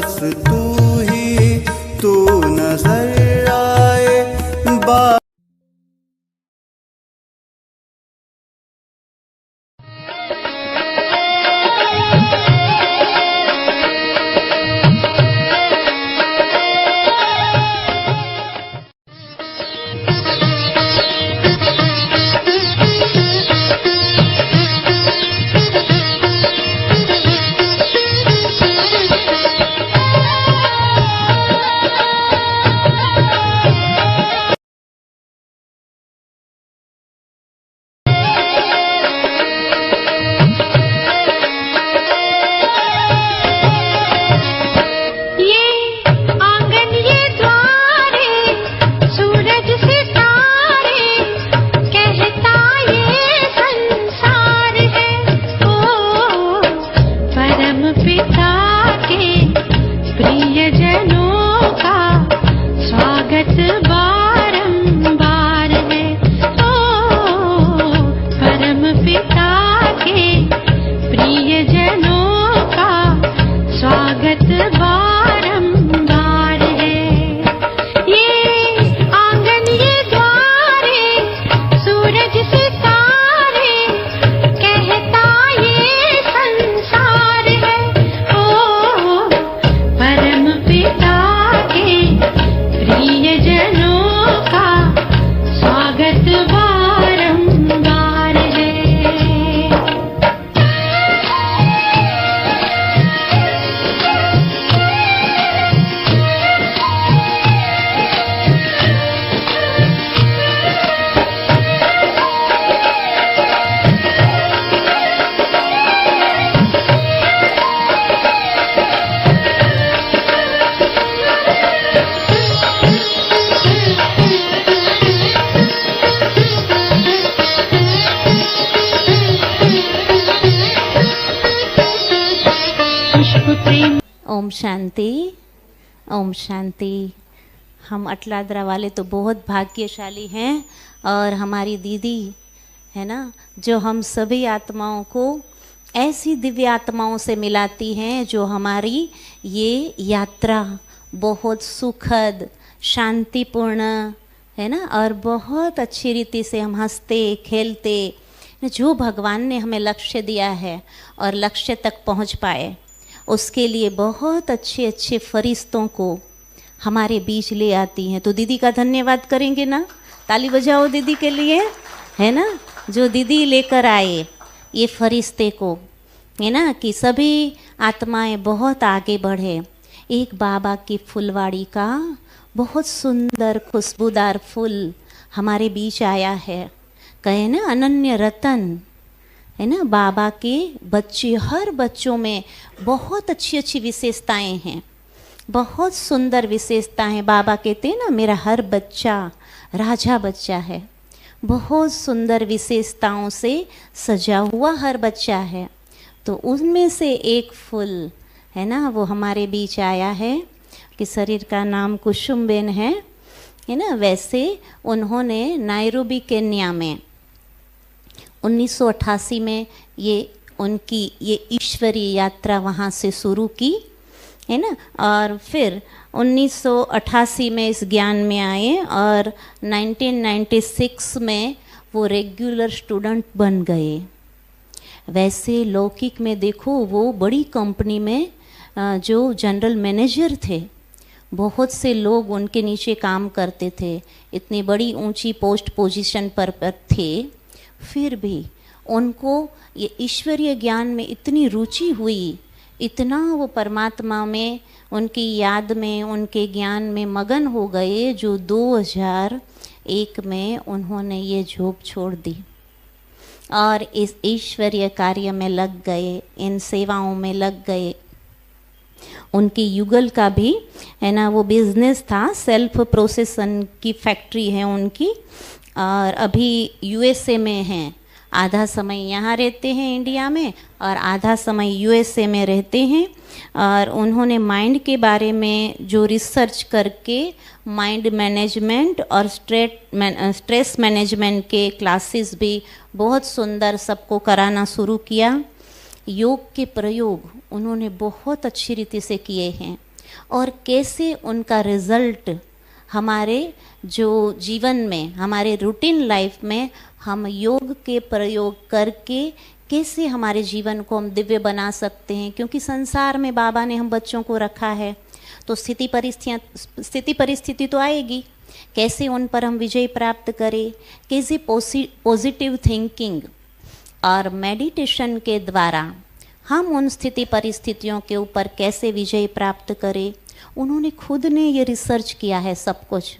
तू ही तू नजर आए ओम शांति, ओम शांति। हम अटलादरा वाले तो बहुत भाग्यशाली हैं और हमारी दीदी है ना, जो हम सभी आत्माओं को ऐसी दिव्य आत्माओं से मिलाती हैं जो हमारी ये यात्रा बहुत सुखद शांतिपूर्ण है ना, और बहुत अच्छी रीति से हम हंसते खेलते जो भगवान ने हमें लक्ष्य दिया है और लक्ष्य तक पहुंच पाए, उसके लिए बहुत अच्छे अच्छे फरिश्तों को हमारे बीच ले आती हैं। तो दीदी का धन्यवाद करेंगे ना, ताली बजाओ दीदी के लिए, है ना, जो दीदी लेकर आए ये फरिश्ते को, है ना, कि सभी आत्माएं बहुत आगे बढ़े। एक बाबा की फुलवाड़ी का बहुत सुंदर खुशबूदार फूल हमारे बीच आया है, कहे ना अनन्य रतन, है ना। बाबा के बच्चे, हर बच्चों में बहुत अच्छी अच्छी विशेषताएं हैं, बहुत सुंदर विशेषताएं। बाबा कहते हैं ना, मेरा हर बच्चा राजा बच्चा है, बहुत सुंदर विशेषताओं से सजा हुआ हर बच्चा है। तो उनमें से एक फूल है ना, वो हमारे बीच आया है कि शरीर का नाम कुसुमबेन है ना। वैसे उन्होंने नायरोबी केन्या में 1988 में ये उनकी ये ईश्वरीय यात्रा वहाँ से शुरू की, है ना, और फिर 1988 में इस ज्ञान में आए और 1996 में वो रेगुलर स्टूडेंट बन गए। वैसे लौकिक में देखो, वो बड़ी कंपनी में जो जनरल मैनेजर थे, बहुत से लोग उनके नीचे काम करते थे, इतनी बड़ी ऊंची पोस्ट पोजीशन पर थे, फिर भी उनको ये ईश्वरीय ज्ञान में इतनी रुचि हुई, इतना वो परमात्मा में, उनकी याद में, उनके ज्ञान में मगन हो गए, जो 2001 में उन्होंने ये जॉब छोड़ दी और इस ईश्वरीय कार्य में लग गए, इन सेवाओं में लग गए। उनकी युगल का भी है ना, वो बिजनेस था, सेल्फ प्रोसेसन की फैक्ट्री है उनकी, और अभी यूएसए में हैं। आधा समय यहाँ रहते हैं इंडिया में और आधा समय यूएसए में रहते हैं। और उन्होंने माइंड के बारे में जो रिसर्च करके माइंड मैनेजमेंट और स्ट्रेस मैनेजमेंट के क्लासेस भी बहुत सुंदर सबको कराना शुरू किया। योग के प्रयोग उन्होंने बहुत अच्छी रीति से किए हैं और कैसे उनका रिजल्ट हमारे जो जीवन में, हमारे रूटीन लाइफ में हम योग के प्रयोग करके कैसे हमारे जीवन को हम दिव्य बना सकते हैं। क्योंकि संसार में बाबा ने हम बच्चों को रखा है, तो स्थिति परिस्थिति तो आएगी, कैसे उन पर हम विजय प्राप्त करें, कैसे पॉजिटिव थिंकिंग और मेडिटेशन के द्वारा हम उन स्थिति परिस्थितियों के ऊपर कैसे विजय प्राप्त करें। उन्होंने खुद ने ये रिसर्च किया है सब कुछ,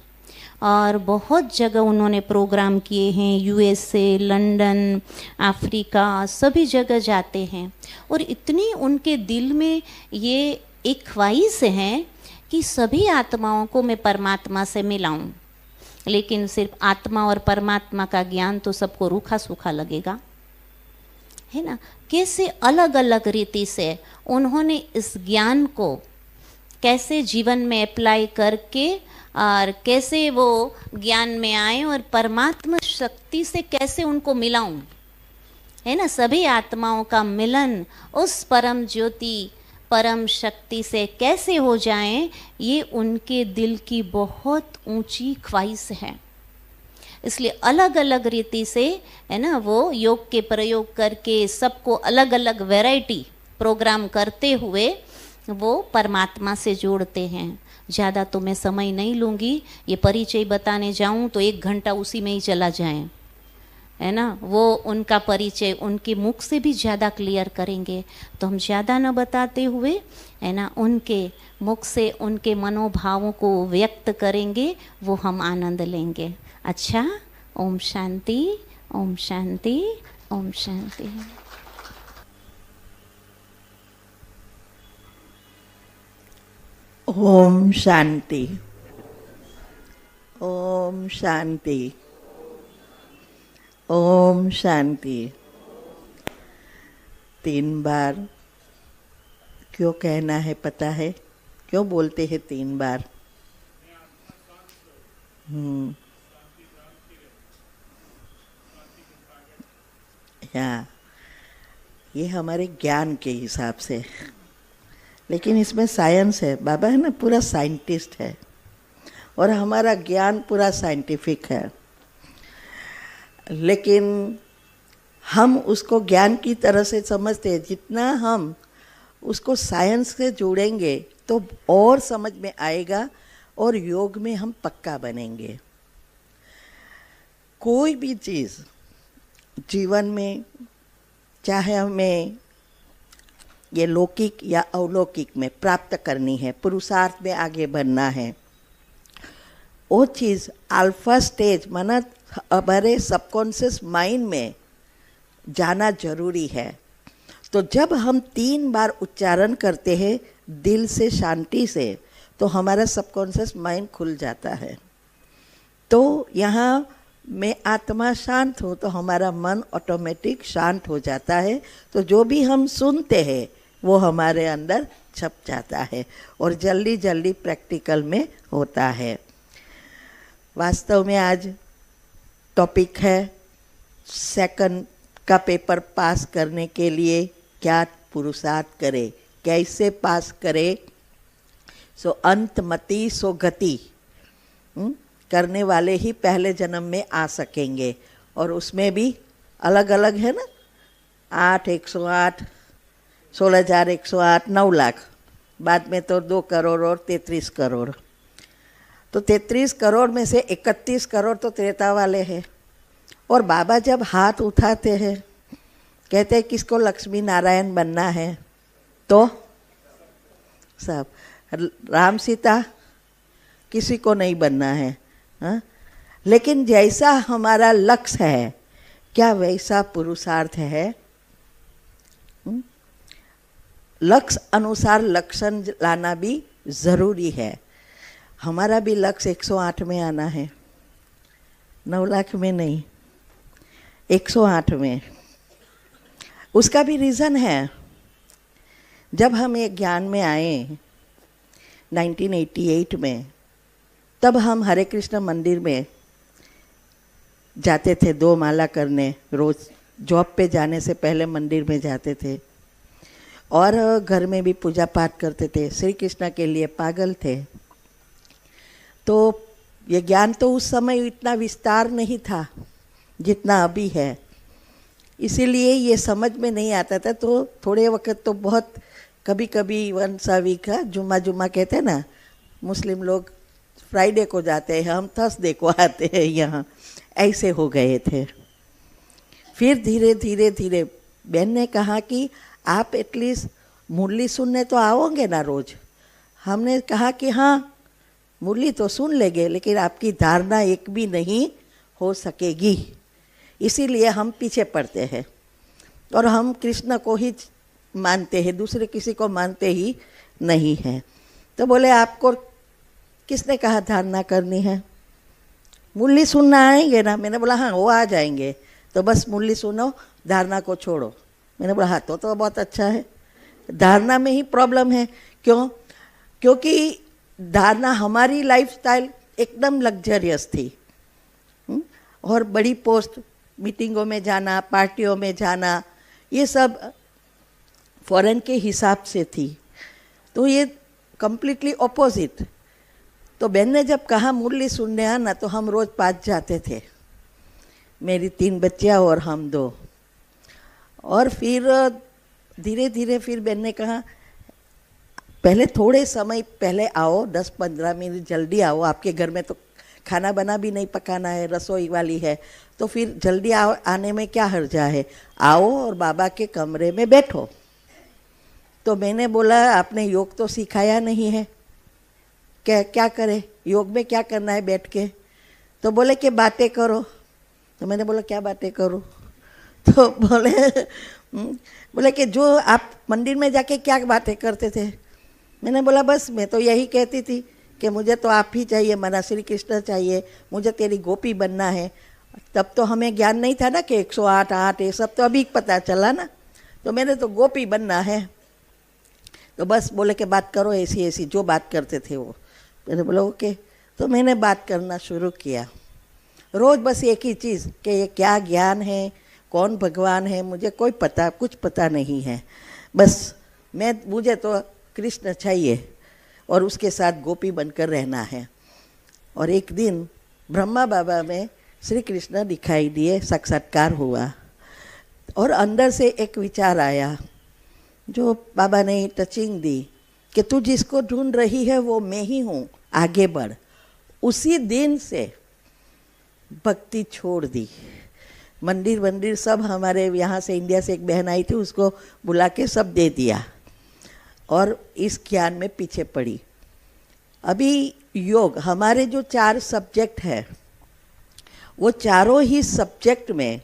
और बहुत जगह उन्होंने प्रोग्राम किए हैं, यूएसए, लंदन, अफ्रीका, सभी जगह जाते हैं। और इतनी उनके दिल में ये एक ख्वाहिश है कि सभी आत्माओं को मैं परमात्मा से मिलाऊं। लेकिन सिर्फ आत्मा और परमात्मा का ज्ञान तो सबको रूखा सूखा लगेगा, है ना। कैसे अलग अलग रीति से उन्होंने इस ज्ञान को कैसे जीवन में अप्लाई करके और कैसे वो ज्ञान में आए और परमात्मा शक्ति से कैसे उनको मिलाऊं, है ना। सभी आत्माओं का मिलन उस परम ज्योति, परम शक्ति से कैसे हो जाए, ये उनके दिल की बहुत ऊंची ख्वाहिश है। इसलिए अलग अलग रीति से, है ना, वो योग के प्रयोग करके सबको अलग अलग वैरायटी प्रोग्राम करते हुए वो परमात्मा से जोड़ते हैं। ज़्यादा तो मैं समय नहीं लूँगी, ये परिचय बताने जाऊँ तो 1 घंटा उसी में ही चला जाए, है ना। वो उनका परिचय उनके मुख से भी ज़्यादा क्लियर करेंगे, तो हम ज़्यादा न बताते हुए, है ना, उनके मुख से उनके मनोभावों को व्यक्त करेंगे, वो हम आनंद लेंगे। अच्छा, ओम शांति, ओम शांति, ओम शांति। ओम शांति, ओम शांति, ओम शांति। 3 बार क्यों कहना है पता है? क्यों बोलते हैं 3 बार? हाँ, ये हमारे ज्ञान के हिसाब से, लेकिन इसमें साइंस है। बाबा है ना, पूरा साइंटिस्ट है, और हमारा ज्ञान पूरा साइंटिफिक है। लेकिन हम उसको ज्ञान की तरह से समझते हैं। जितना हम उसको साइंस से जोड़ेंगे तो और समझ में आएगा, और योग में हम पक्का बनेंगे। कोई भी चीज़ जीवन में, चाहे हमें ये लौकिक या अलौकिक में प्राप्त करनी है, पुरुषार्थ में आगे बढ़ना है, वो चीज़ अल्फा स्टेज माना हमारे सबकॉन्शियस माइंड में जाना जरूरी है। तो जब हम 3 बार उच्चारण करते हैं दिल से, शांति से, तो हमारा सबकॉन्शियस माइंड खुल जाता है। तो यहाँ में आत्मा शांत हो तो हमारा मन ऑटोमेटिक शांत हो जाता है। तो जो भी हम सुनते हैं वो हमारे अंदर छप जाता है और जल्दी जल्दी प्रैक्टिकल में होता है। वास्तव में आज टॉपिक है सेकंड का पेपर पास करने के लिए क्या पुरुषार्थ करे, कैसे पास करे। सो अंतमति सो गति करने वाले ही पहले जन्म में आ सकेंगे, और उसमें भी अलग अलग है ना, 8, 108, 16,108, 9 लाख, बाद में तो 2 करोड़ और 33 करोड़। तो 33 करोड़ में से 31 करोड़ तो त्रेता वाले हैं। और बाबा जब हाथ उठाते हैं, कहते हैं किसको लक्ष्मी नारायण बनना है, तो सब, राम सीता किसी को नहीं बनना है। हाँ? लेकिन जैसा हमारा लक्ष्य है, क्या वैसा पुरुषार्थ है? लक्ष्य अनुसार लक्षण लाना भी जरूरी है। हमारा भी लक्ष्य 108 में आना है, 9 लाख में नहीं, 108 में। उसका भी रीज़न है। जब हम एक ज्ञान में आए 1988 में, तब हम हरे कृष्ण मंदिर में जाते थे 2 माला करने रोज। जॉब पे जाने से पहले मंदिर में जाते थे, और घर में भी पूजा पाठ करते थे, श्री कृष्ण के लिए पागल थे। तो ये ज्ञान तो उस समय इतना विस्तार नहीं था जितना अभी है, इसीलिए ये समझ में नहीं आता था। तो थोड़े वक्त तो बहुत कभी कभी वंस अ वीक का जुम्मा जुम्मा कहते हैं ना, मुस्लिम लोग फ्राइडे को जाते हैं, हम थर्सडे को आते हैं यहाँ, ऐसे हो गए थे। फिर धीरे धीरे धीरे बहन ने कहा कि आप एटलीस्ट मुरली सुनने तो आओगे ना रोज। हमने कहा कि हाँ मुरली तो सुन लेंगे, लेकिन आपकी धारणा एक भी नहीं हो सकेगी, इसीलिए हम पीछे पड़ते हैं और हम कृष्ण को ही मानते हैं, दूसरे किसी को मानते ही नहीं हैं। तो बोले आपको किसने कहा धारणा करनी है, मुरली सुनना आएंगे ना। मैंने बोला हाँ वो आ जाएंगे, तो बस मुरली सुनो, धारणा को छोड़ो। मैंने बोला हाँ तो बहुत अच्छा है। धारणा में ही प्रॉब्लम है, क्यों? क्योंकि धारणा हमारी लाइफस्टाइल एकदम लग्जरियस थी और बड़ी पोस्ट, मीटिंगों में जाना, पार्टियों में जाना, ये सब फॉरेन के हिसाब से थी। तो ये कम्प्लीटली ऑपोजिट। तो बहन ने जब कहा मुरली सुनने आना, तो हम रोज़ 5 जाते थे, मेरी 3 बच्चियाँ और हम 2। और फिर धीरे धीरे फिर बहन ने कहा पहले थोड़े समय पहले आओ, 10-15 मिनट जल्दी आओ, आपके घर में तो खाना बना भी नहीं पकाना है, रसोई वाली है, तो फिर जल्दी आओ, आने में क्या हर्जा है, आओ और बाबा के कमरे में बैठो। तो मैंने बोला आपने योग तो सिखाया नहीं है, क्या करे, योग में क्या करना है बैठ के? तो बोले कि बातें करो। तो मैंने बोला क्या बातें करो? तो बोले कि जो आप मंदिर में जाके क्या बातें करते थे? मैंने बोला बस मैं तो यही कहती थी कि मुझे तो आप ही चाहिए, मना श्री कृष्ण चाहिए, मुझे तेरी गोपी बनना है। तब तो हमें ज्ञान नहीं था ना कि 108 8 ये सब तो अभी पता चला ना। तो मैंने तो गोपी बनना है। तो बस बोले कि बात करो ऐसी ऐसी, जो बात करते थे वो। मैंने बोला ओके। तो मैंने बात करना शुरू किया, रोज़ बस एक ही चीज़ कि ये क्या ज्ञान है, कौन भगवान है, मुझे कोई कुछ पता नहीं है। बस मुझे तो कृष्ण चाहिए और उसके साथ गोपी बनकर रहना है। और एक दिन ब्रह्मा बाबा में श्री कृष्ण दिखाई दिए, साक्षात्कार हुआ और अंदर से एक विचार आया जो बाबा ने टचिंग दी कि तू जिसको ढूंढ रही है वो मैं ही हूँ, आगे बढ़। उसी दिन से भक्ति छोड़ दी, मंदिर सब, हमारे यहाँ से इंडिया से एक बहन आई थी, उसको बुला के सब दे दिया और इस ज्ञान में पीछे पड़ी। अभी योग, हमारे जो 4 सब्जेक्ट है वो चारों ही सब्जेक्ट में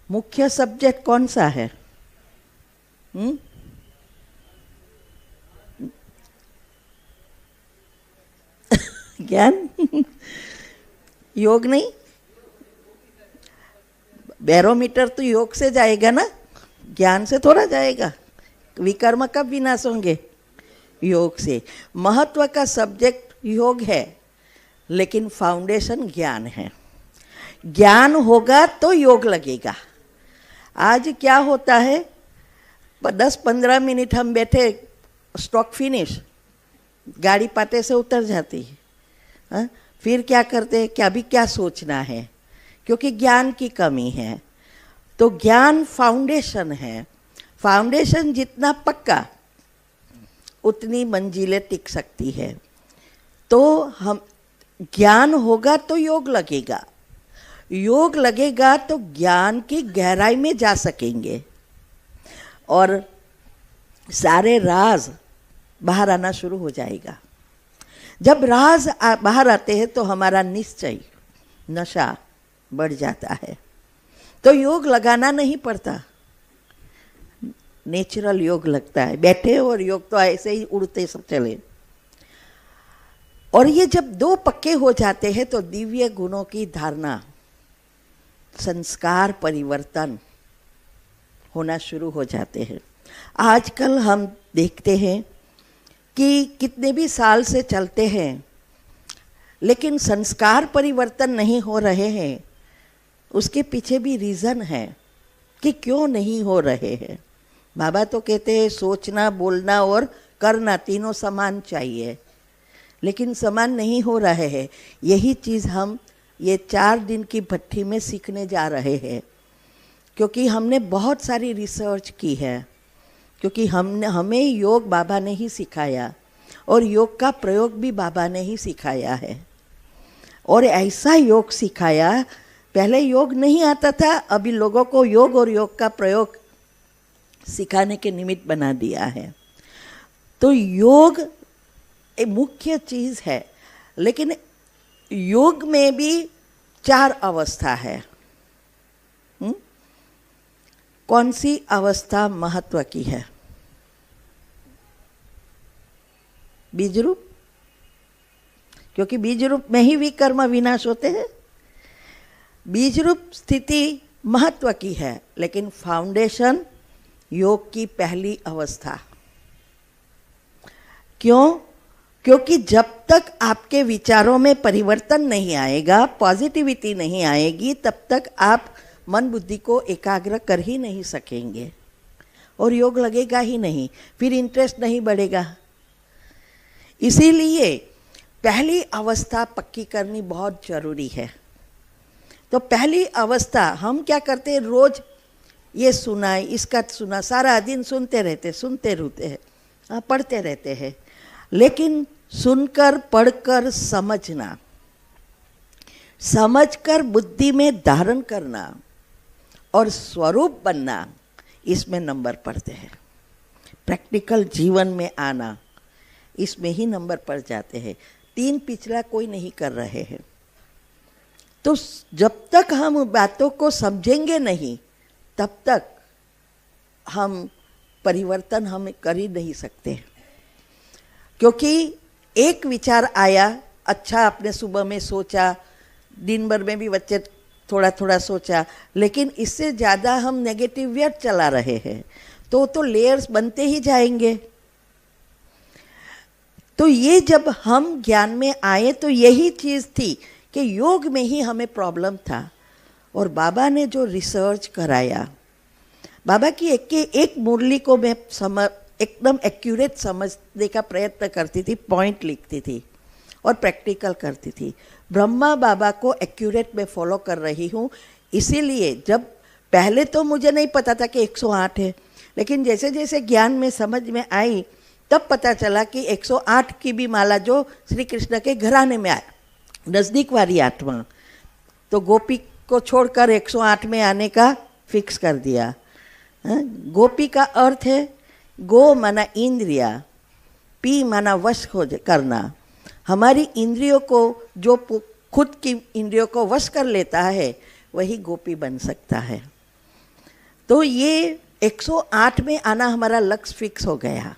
मुख्य सब्जेक्ट कौन सा है? ज्ञान योग नहीं, बैरोमीटर तो योग से जाएगा ना, ज्ञान से थोड़ा जाएगा। विकर्म कब विनाश होंगे? योग से। महत्व का सब्जेक्ट योग है, लेकिन फाउंडेशन ज्ञान है। ज्ञान होगा तो योग लगेगा। आज क्या होता है, 10-15 मिनट हम बैठे, स्टॉक फिनिश, गाड़ी पाटे से उतर जाती है। हाँ? फिर क्या करते हैं कि अभी क्या सोचना है, क्योंकि ज्ञान की कमी है। तो ज्ञान फाउंडेशन है, फाउंडेशन जितना पक्का उतनी मंजिलें टिक सकती है। तो हम ज्ञान होगा तो योग लगेगा, योग लगेगा तो ज्ञान की गहराई में जा सकेंगे और सारे राज बाहर आना शुरू हो जाएगा। जब राज बाहर आते हैं तो हमारा निश्चय, नशा बढ़ जाता है। तो योग लगाना नहीं पड़ता, नेचुरल योग लगता है, बैठे और योग तो ऐसे ही उड़ते सब चले। और ये जब 2 पक्के हो जाते हैं तो दिव्य गुणों की धारणा, संस्कार परिवर्तन होना शुरू हो जाते हैं। आजकल हम देखते हैं कि कितने भी साल से चलते हैं, लेकिन संस्कार परिवर्तन नहीं हो रहे हैं। उसके पीछे भी रीज़न है कि क्यों नहीं हो रहे हैं। बाबा तो कहते हैं सोचना, बोलना और करना तीनों समान चाहिए, लेकिन समान नहीं हो रहे हैं। यही चीज़ हम ये 4 दिन की भट्ठी में सीखने जा रहे हैं, क्योंकि हमने बहुत सारी रिसर्च की है, क्योंकि हमें योग बाबा ने ही सिखाया और योग का प्रयोग भी बाबा ने ही सिखाया है। और ऐसा योग सिखाया, पहले योग नहीं आता था, अभी लोगों को योग और योग का प्रयोग सिखाने के निमित्त बना दिया है। तो योग एक मुख्य चीज़ है, लेकिन योग में भी 4 अवस्था है। कौन सी अवस्था महत्व की है? बीज रूप, क्योंकि बीज रूप में ही विकर्म विनाश होते हैं। बीज रूप स्थिति महत्व की है, लेकिन फाउंडेशन योग की पहली अवस्था। क्यों? क्योंकि जब तक आपके विचारों में परिवर्तन नहीं आएगा, पॉजिटिविटी नहीं आएगी, तब तक आप मन बुद्धि को एकाग्र कर ही नहीं सकेंगे और योग लगेगा ही नहीं, फिर इंटरेस्ट नहीं बढ़ेगा। इसीलिए पहली अवस्था पक्की करनी बहुत जरूरी है। तो पहली अवस्था हम क्या करते हैं, रोज ये सुना, इसका सुना, सारा दिन सुनते रहते हैं, पढ़ते रहते हैं, लेकिन सुनकर पढ़कर समझना, समझकर बुद्धि में धारण करना और स्वरूप बनना, इसमें नंबर पड़ते हैं। प्रैक्टिकल जीवन में आना, इसमें ही नंबर पड़ जाते हैं। 3 पिछला कोई नहीं कर रहे हैं। तो जब तक हम बातों को समझेंगे नहीं, तब तक हम परिवर्तन हम कर ही नहीं सकते। क्योंकि एक विचार आया, अच्छा आपने सुबह में सोचा, दिन भर में भी बच्चे थोड़ा थोड़ा सोचा, लेकिन इससे ज़्यादा हम नेगेटिव व्यर्थ चला रहे हैं, तो लेयर्स बनते ही जाएंगे। तो ये जब हम ज्ञान में आए तो यही चीज़ थी कि योग में ही हमें प्रॉब्लम था। और बाबा ने जो रिसर्च कराया, बाबा की एक मुरली को मैं एकदम एक्यूरेट समझने का प्रयत्न करती थी, पॉइंट लिखती थी और प्रैक्टिकल करती थी। ब्रह्मा बाबा को एक्यूरेट में फॉलो कर रही हूँ। इसीलिए जब पहले तो मुझे नहीं पता था कि 108 है, लेकिन जैसे जैसे ज्ञान में समझ में आई, तब पता चला कि 108 की भी माला जो श्री कृष्ण के घराने में आया, नज़दीक वाली आत्मा, तो गोपी को छोड़कर 108 में आने का फिक्स कर दिया। गोपी का अर्थ है गो माना इंद्रिया, पी माना वश करना। हमारी इंद्रियों को जो खुद की इंद्रियों को वश कर लेता है, वही गोपी बन सकता है। तो ये 108 में आना हमारा लक्ष्य फिक्स हो गया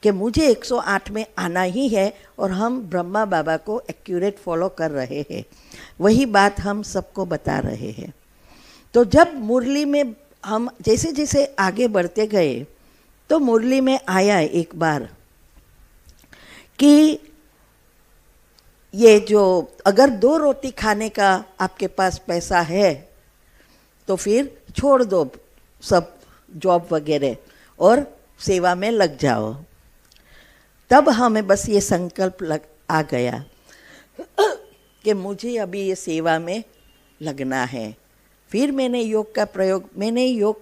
कि मुझे 108 में आना ही है, और हम ब्रह्मा बाबा को एक्यूरेट फॉलो कर रहे हैं। वही बात हम सबको बता रहे हैं। तो जब मुरली में हम जैसे जैसे आगे बढ़ते गए, तो मुरली में आया एक बार कि ये जो अगर 2 रोटी खाने का आपके पास पैसा है, तो फिर छोड़ दो सब जॉब वगैरह और सेवा में लग जाओ। तब हमें बस ये संकल्प आ गया कि मुझे अभी ये सेवा में लगना है। फिर मैंने योग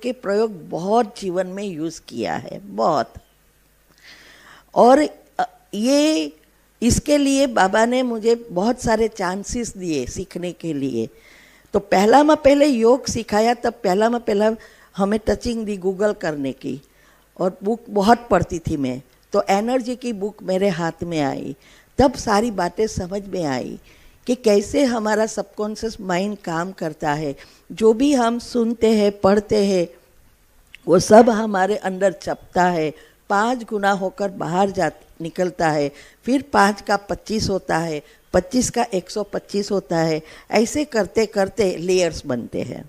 के प्रयोग बहुत जीवन में यूज़ किया है, बहुत। और ये इसके लिए बाबा ने मुझे बहुत सारे चांसेस दिए सीखने के लिए। तो पहले योग सिखाया, तब पहला हमें टचिंग दी गूगल करने की, और बुक बहुत पढ़ती थी मैं। तो एनर्जी की बुक मेरे हाथ में आई, तब सारी बातें समझ में आई कि कैसे हमारा सबकॉन्शियस माइंड काम करता है। जो भी हम सुनते हैं, पढ़ते हैं, वो सब हमारे अंदर छपता है, 5 गुना होकर बाहर निकलता है, फिर 5 का 25 होता है, 25 का 125 होता है। ऐसे करते करते लेयर्स बनते हैं।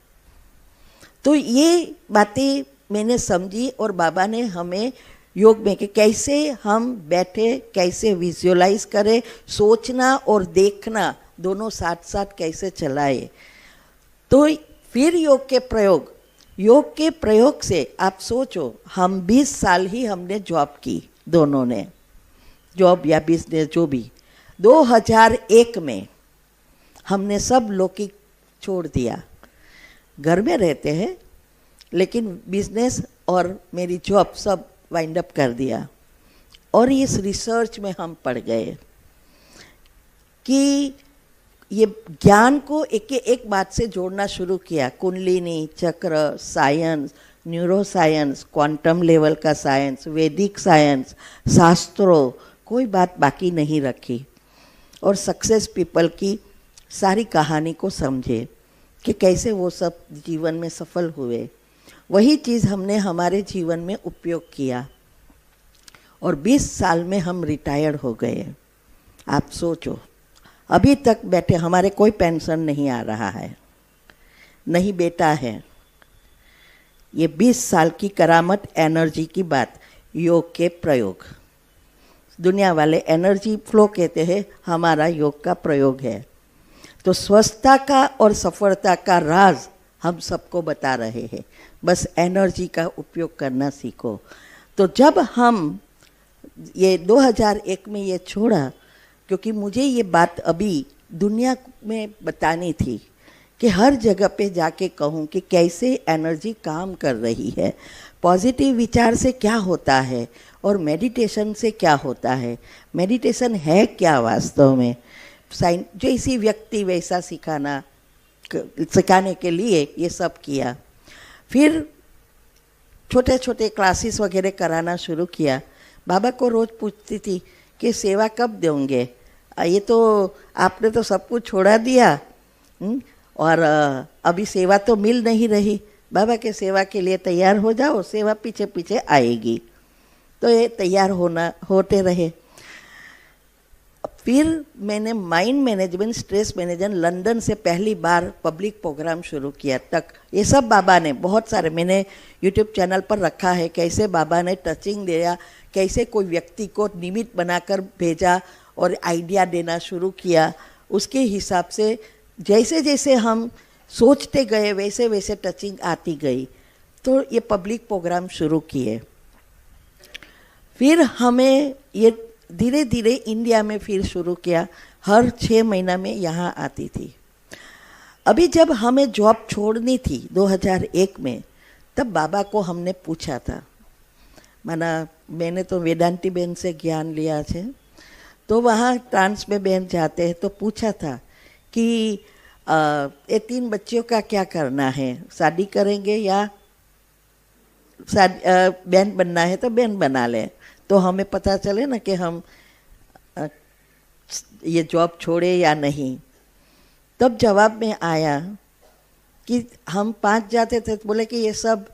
तो ये बातें मैंने समझी, और बाबा ने हमें योग में कि कैसे हम बैठे, कैसे विजुअलाइज करें, सोचना और देखना दोनों साथ साथ कैसे चलाए। तो फिर योग के प्रयोग, योग के प्रयोग से आप सोचो, हम 20 साल ही हमने जॉब की, दोनों ने जॉब या बिजनेस जो भी। 2001 में हमने सब लौकिक छोड़ दिया, घर में रहते हैं लेकिन बिजनेस और मेरी जॉब सब वाइंड अप कर दिया। और इस रिसर्च में हम पड़ गए कि ये ज्ञान को एक बात से जोड़ना शुरू किया, कुंडलिनी, चक्र, science, neuro science, quantum level का साइंस, वैदिक साइंस, शास्त्रों, कोई बात बाकी नहीं रखी। और सक्सेस पीपल की सारी कहानी को समझे कि कैसे वो सब जीवन में सफल हुए। वही चीज़ हमने हमारे जीवन में उपयोग किया और 20 साल में हम रिटायर्ड हो गए। आप सोचो, अभी तक बैठे, हमारे कोई पेंशन नहीं आ रहा है, नहीं बेटा है। ये 20 साल की करामत, एनर्जी की बात, योग के प्रयोग। दुनिया वाले एनर्जी फ्लो कहते हैं, हमारा योग का प्रयोग है। तो स्वस्थता का और सफलता का राज हम सबको बता रहे हैं, बस एनर्जी का उपयोग करना सीखो। तो जब हम ये 2001 में ये छोड़ा, क्योंकि मुझे ये बात अभी दुनिया में बतानी थी कि हर जगह पे जाके कहूँ कि कैसे एनर्जी काम कर रही है, पॉजिटिव विचार से क्या होता है और मेडिटेशन से क्या होता है, मेडिटेशन है क्या वास्तव में। जैसी व्यक्ति वैसा सिखाने के लिए ये सब किया। फिर छोटे छोटे क्लासेस वगैरह कराना शुरू किया। बाबा को रोज़ पूछती थी कि सेवा कब दोगे, ये तो आपने तो सब कुछ छोड़ा दिया और अभी सेवा तो मिल नहीं रही। बाबा के सेवा के लिए तैयार हो जाओ, सेवा पीछे पीछे आएगी। तो ये तैयार होते रहे। फिर मैंने mind management, stress management London से पहली बार पब्लिक प्रोग्राम शुरू किया। तक ये सब बाबा ने बहुत सारे मैंने यूट्यूब चैनल पर रखा है, कैसे बाबा ने टचिंग दिया, कैसे कोई व्यक्ति को निमित्त बनाकर भेजा और आइडिया देना शुरू किया। उसके हिसाब से जैसे जैसे हम सोचते गए वैसे वैसे टचिंग आती गई। तो ये पब्लिक प्रोग्राम शुरू किए। फिर हमें ये धीरे धीरे इंडिया में फिर शुरू किया। हर 6 महीना में यहाँ आती थी। अभी जब हमें जॉब छोड़नी थी 2001 में, तब बाबा को हमने पूछा था, माना मैंने तो वेदांती बहन से ज्ञान लिया है, तो वहाँ ट्रांस में बहन जाते हैं, तो पूछा था कि ये 3 बच्चियों का क्या करना है, शादी करेंगे या बहन बनना है तो बहन बना लें, तो हमें पता चले ना कि हम ये जॉब छोड़े या नहीं। तब जवाब में आया कि हम 5 जाते थे, तो बोले कि ये सब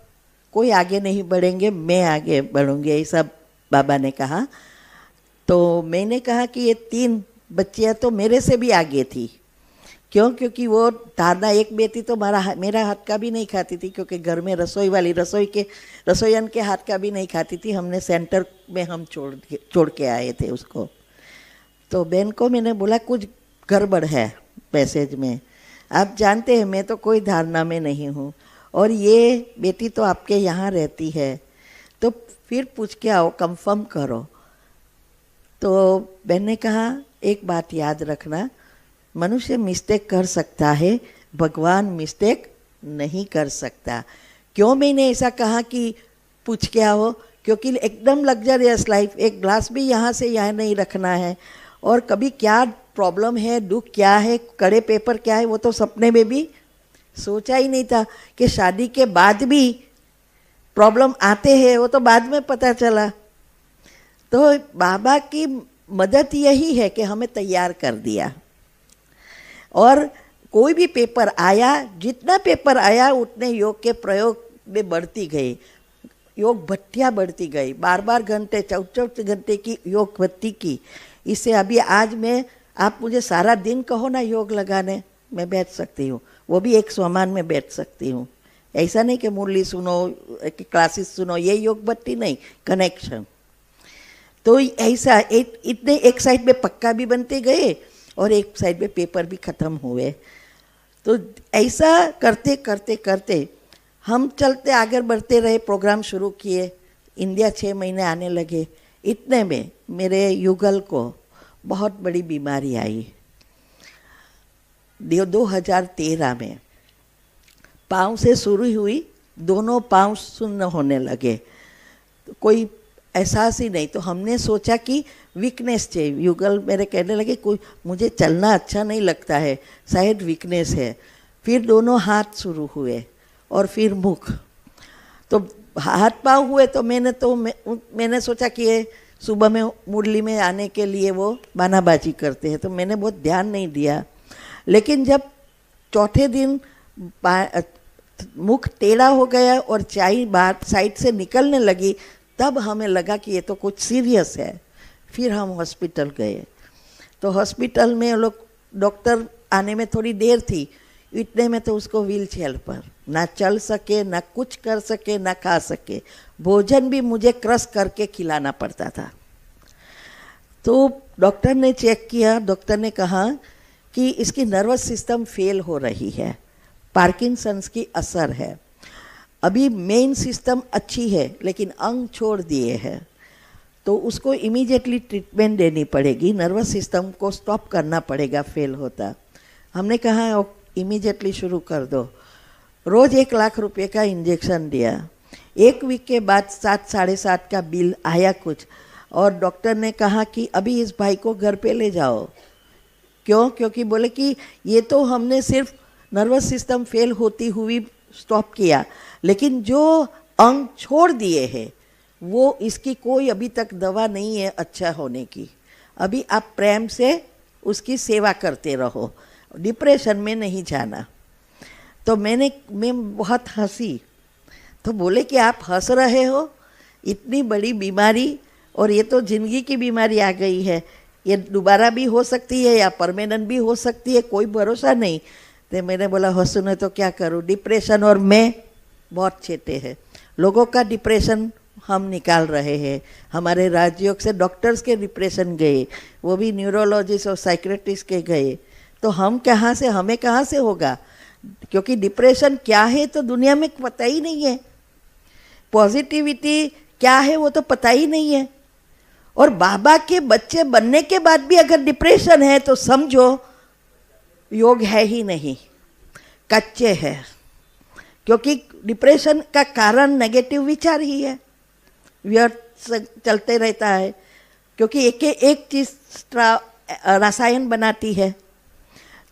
कोई आगे नहीं बढ़ेंगे, मैं आगे बढ़ूंगी, ये सब बाबा ने कहा। तो मैंने कहा कि ये 3 बच्चियाँ तो मेरे से भी आगे थी। क्यों? क्योंकि वो धारणा, एक बेटी तो मेरा हाथ का भी नहीं खाती थी, क्योंकि घर में रसोईयन के हाथ का भी नहीं खाती थी। हमने सेंटर में हम छोड़ के आए थे उसको। तो बहन को मैंने बोला कुछ गड़बड़ है मैसेज में, आप जानते हैं मैं तो कोई धारणा में नहीं हूँ और ये बेटी तो आपके यहाँ रहती है, तो फिर पूछ के आओ, कंफर्म करो। तो बहन ने कहा एक बात याद रखना, मनुष्य मिस्टेक कर सकता है, भगवान मिस्टेक नहीं कर सकता। क्यों मैंने ऐसा कहा कि पूछ के आओ? क्योंकि एकदम लग्जरियस लाइफ, एक ग्लास भी यहाँ से यहाँ नहीं रखना है, और कभी क्या प्रॉब्लम है, दुख क्या है, कड़े पेपर क्या है, वो तो सपने में भी सोचा ही नहीं था कि शादी के बाद भी प्रॉब्लम आते हैं, वो तो बाद में पता चला। तो बाबा की मदद यही है कि हमें तैयार कर दिया, और कोई भी पेपर आया, जितना पेपर आया उतने योग के प्रयोग में बढ़ती गई, योग भट्टियाँ बढ़ती गई, 12 घंटे 14 घंटे की योग भट्टी की। इससे अभी आज मैं, आप मुझे सारा दिन कहो ना योग लगाने, मैं बैठ सकती हूँ, वो भी एक सामान में बैठ सकती हूँ। ऐसा नहीं कि मुरली सुनो, क्लासेस सुनो, ये योग भट्टी नहीं, कनेक्शन। तो ऐसा इतने एक साइड में पक्का भी बनते गए और एक साइड में पेपर भी ख़त्म हुए। तो ऐसा करते करते करते हम चलते आगे बढ़ते रहे, प्रोग्राम शुरू किए, इंडिया 6 महीने आने लगे। इतने में मेरे युगल को बहुत बड़ी बीमारी आई 2013 में। पाँव से शुरू हुई, दोनों पाँव सुन्न होने लगे, तो कोई एहसास ही नहीं। तो हमने सोचा कि वीकनेस है। युगल मेरे कहने लगे कोई मुझे चलना अच्छा नहीं लगता है, शायद वीकनेस है। फिर दोनों हाथ शुरू हुए और फिर मुख। तो हाथ पाँव हुए तो मैंने सोचा कि ये सुबह में मुरली में आने के लिए वो बानाबाजी करते हैं, तो मैंने बहुत ध्यान नहीं दिया। लेकिन जब चौथे दिन मुख टेढ़ा हो गया और चाय बाहर साइड से निकलने लगी, तब हमें लगा कि ये तो कुछ सीरियस है। फिर हम हॉस्पिटल गए, तो हॉस्पिटल में लोग डॉक्टर आने में थोड़ी देर थी। इतने में तो उसको व्हील चेयर पर, ना चल सके, ना कुछ कर सके, ना खा सके। भोजन भी मुझे क्रश करके खिलाना पड़ता था। तो डॉक्टर ने चेक किया, डॉक्टर ने कहा कि इसकी नर्वस सिस्टम फेल हो रही है, पार्किंसंस की असर है। अभी मेन सिस्टम अच्छी है लेकिन अंग छोड़ दिए हैं, तो उसको इमीडिएटली ट्रीटमेंट देनी पड़ेगी, नर्वस सिस्टम को स्टॉप करना पड़ेगा फेल होता। हमने कहा इमीडिएटली शुरू कर दो। रोज़ 1 लाख रुपए का इंजेक्शन दिया। 1 वीक के बाद 7-7.5 का बिल आया कुछ, और डॉक्टर ने कहा कि अभी इस भाई को घर पे ले जाओ। क्यों? क्योंकि बोले कि ये तो हमने सिर्फ नर्वस सिस्टम फेल होती हुई स्टॉप किया, लेकिन जो अंग छोड़ दिए हैं वो इसकी कोई अभी तक दवा नहीं है अच्छा होने की। अभी आप प्रेम से उसकी सेवा करते रहो, डिप्रेशन में नहीं जाना। तो मैं बहुत हंसी। तो बोले कि आप हंस रहे हो, इतनी बड़ी बीमारी, और ये तो जिंदगी की बीमारी आ गई है, ये दोबारा भी हो सकती है या परमानेंट भी हो सकती है, कोई भरोसा नहीं। तो मैंने बोला हंसू ने तो क्या करूँ, डिप्रेशन और मैं बहुत छेटे हैं। लोगों का डिप्रेशन हम निकाल रहे हैं। हमारे राजयोग से डॉक्टर्स के डिप्रेशन गए, वो भी न्यूरोलॉजिस्ट और साइकेट्रिस्ट के गए, तो हम कहाँ से, हमें कहाँ से होगा? क्योंकि डिप्रेशन क्या है तो दुनिया में पता ही नहीं है, पॉजिटिविटी क्या है वो तो पता ही नहीं है। और बाबा के बच्चे बनने के बाद भी अगर डिप्रेशन है तो समझो योग है ही नहीं, कच्चे है। क्योंकि डिप्रेशन का कारण नेगेटिव विचार ही है, व्यर्थ चलते रहता है, क्योंकि एक चीज रसायन बनाती है।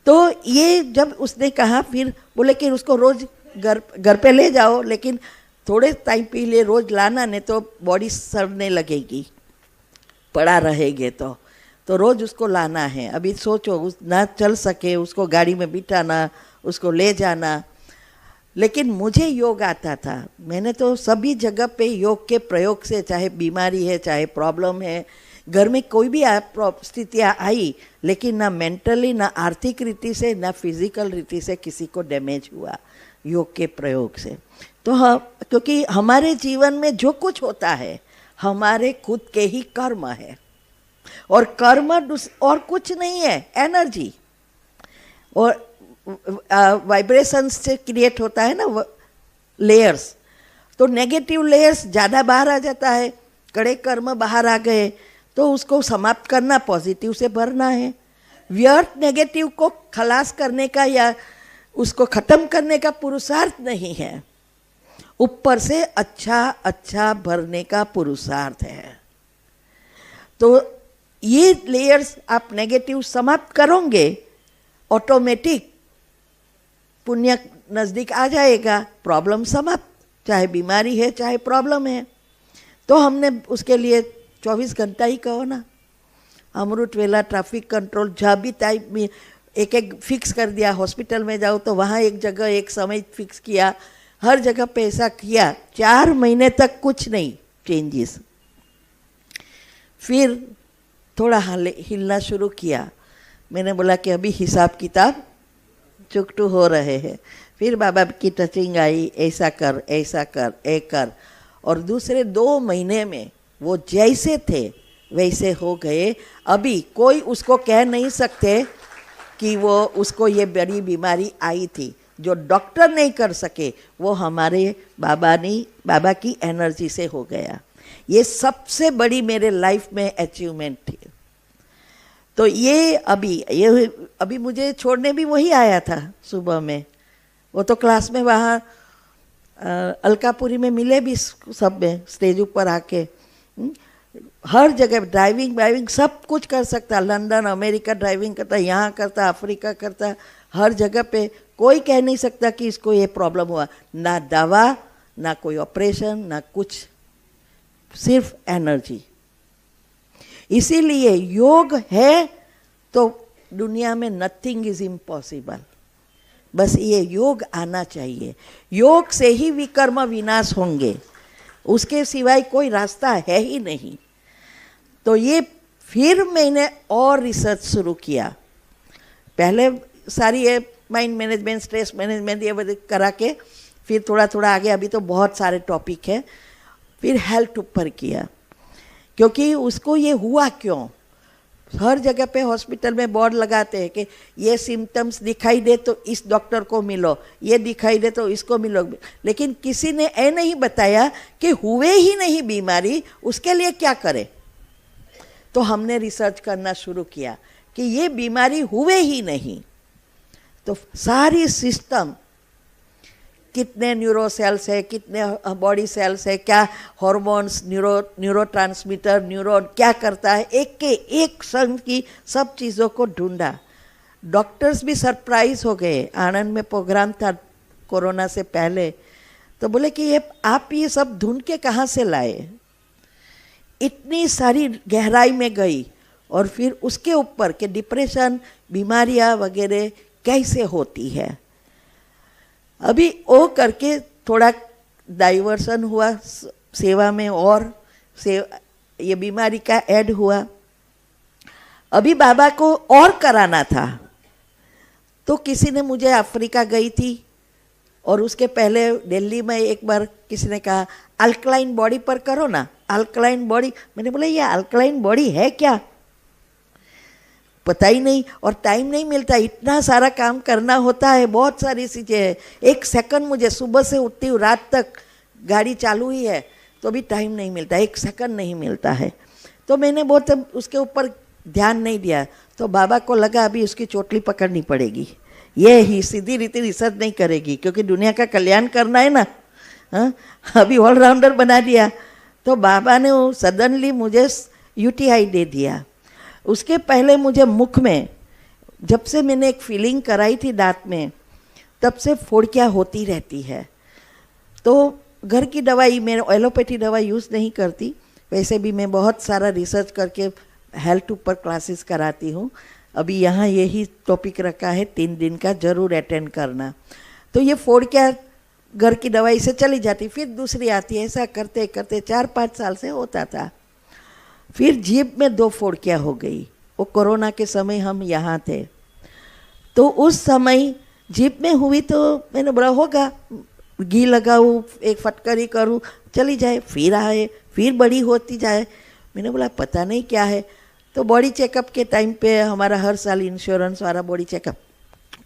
तो ये जब उसने कहा, फिर बोले कि उसको रोज घर पे ले जाओ, लेकिन थोड़े टाइम के लिए रोज लाना, नहीं तो बॉडी सड़ने लगेगी, पड़ा रहेगे तो रोज उसको लाना है। अभी सोचो ना चल सके, उसको गाड़ी में बिठाना, उसको ले जाना। लेकिन मुझे योग आता था, मैंने तो सभी जगह पे योग के प्रयोग से, चाहे बीमारी है चाहे प्रॉब्लम है, घर में कोई भी स्थितियाँ आई, लेकिन ना मेंटली ना आर्थिक रीति से ना फिजिकल रीति से किसी को डैमेज हुआ योग के प्रयोग से। तो हाँ, क्योंकि हमारे जीवन में जो कुछ होता है हमारे खुद के ही कर्म है, और कर्म और कुछ नहीं है, एनर्जी और वाइब्रेशंस से क्रिएट होता है ना लेयर्स। तो नेगेटिव लेयर्स ज़्यादा बाहर आ जाता है, कड़े कर्म बाहर आ गए तो उसको समाप्त करना, पॉजिटिव से भरना है। व्यर्थ नेगेटिव को खलास करने का या उसको ख़त्म करने का पुरुषार्थ नहीं है, ऊपर से अच्छा भरने का पुरुषार्थ है। तो ये लेयर्स आप नेगेटिव समाप्त करोगे, ऑटोमेटिक पुण्य नज़दीक आ जाएगा, प्रॉब्लम समाप्त, चाहे बीमारी है चाहे प्रॉब्लम है। तो हमने उसके लिए 24 घंटा ही कहो ना, अमृत वेला, ट्रैफिक कंट्रोल, जहाँ भी टाइप में एक फिक्स कर दिया। हॉस्पिटल में जाओ तो वहाँ एक जगह एक समय फिक्स किया, हर जगह पे ऐसा किया। 4 महीने तक कुछ नहीं चेंजेस। फिर थोड़ा हिलना शुरू किया। मैंने बोला कि अभी हिसाब किताब चुकटू हो रहे हैं। फिर बाबा की टचिंग आई, ऐसा कर ऐसा कर ए कर, और दूसरे 2 महीने में वो जैसे थे वैसे हो गए। अभी कोई उसको कह नहीं सकते कि वो उसको ये बड़ी बीमारी आई थी। जो डॉक्टर नहीं कर सके वो हमारे बाबा की एनर्जी से हो गया। ये सबसे बड़ी मेरे लाइफ में अचीवमेंट थी। तो ये अभी मुझे छोड़ने भी वही आया था सुबह में। वो तो क्लास में वहाँ अलकापुरी में मिले भी सब में, स्टेज ऊपर आके हर जगह ड्राइविंग सब कुछ कर सकता, लंदन अमेरिका ड्राइविंग करता, यहाँ करता, अफ्रीका करता, हर जगह पे। कोई कह नहीं सकता कि इसको ये प्रॉब्लम हुआ, ना दवा ना कोई ऑपरेशन ना कुछ, सिर्फ एनर्जी। इसीलिए योग है तो दुनिया में नथिंग इज इम्पॉसिबल। बस ये योग आना चाहिए। योग से ही विकर्म विनाश होंगे, उसके सिवाय कोई रास्ता है ही नहीं। तो ये फिर मैंने और रिसर्च शुरू किया। पहले सारी ये माइंड मैनेजमेंट, स्ट्रेस मैनेजमेंट ये करा के फिर थोड़ा थोड़ा आगे, अभी तो बहुत सारे टॉपिक है। फिर हेल्थ ऊपर किया, क्योंकि उसको ये हुआ क्यों। हर जगह पे हॉस्पिटल में बोर्ड लगाते हैं कि ये सिम्टम्स दिखाई दे तो इस डॉक्टर को मिलो, ये दिखाई दे तो इसको मिलो, लेकिन किसी ने ये नहीं बताया कि हुए ही नहीं बीमारी, उसके लिए क्या करें। तो हमने रिसर्च करना शुरू किया कि ये बीमारी हुए ही नहीं तो सारी सिस्टम, कितने न्यूरोसेल्स है, कितने बॉडी सेल्स है, क्या हार्मोन्स, न्यूरोट्रांसमीटर, न्यूरॉन क्या करता है, एक के एक संग की सब चीज़ों को ढूंढा। डॉक्टर्स भी सरप्राइज हो गए। आनंद में प्रोग्राम था कोरोना से पहले, तो बोले कि ये आप ये सब ढूंढ के कहाँ से लाए। इतनी सारी गहराई में गई और फिर उसके ऊपर के डिप्रेशन, बीमारियाँ वगैरह कैसे होती है। अभी वो करके थोड़ा डाइवर्सन हुआ सेवा में, और ये बीमारी का ऐड हुआ। अभी बाबा को और कराना था, तो किसी ने मुझे अफ्रीका गई थी और उसके पहले दिल्ली में एक बार किसी ने कहा अल्कलाइन बॉडी पर करो ना, अल्कलाइन बॉडी। मैंने बोला ये अल्कलाइन बॉडी है क्या, पता ही नहीं, और टाइम नहीं मिलता, इतना सारा काम करना होता है, बहुत सारी चीज़ें हैं। एक सेकंड, मुझे सुबह से उठती हूँ रात तक गाड़ी चालू ही है तो भी टाइम नहीं मिलता, एक सेकंड नहीं मिलता है। तो मैंने बहुत उसके ऊपर ध्यान नहीं दिया। तो बाबा को लगा अभी उसकी चोटली पकड़नी पड़ेगी, ये ही सीधी रीति रिसर्च नहीं करेगी, क्योंकि दुनिया का कल्याण करना है ना। हाँ, अभी ऑलराउंडर बना दिया। तो बाबा ने सडनली मुझे यूटीआई दे दिया। उसके पहले मुझे मुख में, जब से मैंने एक फीलिंग कराई थी दांत में, तब से फोड़कियाँ होती रहती है। तो घर की दवाई, मैं एलोपैथी दवा यूज़ नहीं करती, वैसे भी मैं बहुत सारा रिसर्च करके हेल्थ ऊपर क्लासेस कराती हूँ। अभी यहाँ यही टॉपिक रखा है 3 दिन का, ज़रूर अटेंड करना। तो ये फोड़कियाँ घर की दवाई से चली जाती, फिर दूसरी आती है, ऐसा करते करते 4-5 साल से होता था। फिर जीभ में 2 फोड़कियाँ हो गई। वो कोरोना के समय हम यहाँ थे, तो उस समय जीभ में हुई तो मैंने बोला होगा, घी लगाऊँ, एक फटकरी करूँ, चली जाए, फिर आए, फिर बड़ी होती जाए। मैंने बोला पता नहीं क्या है। तो बॉडी चेकअप के टाइम पे हमारा हर साल इंश्योरेंस वाला बॉडी चेकअप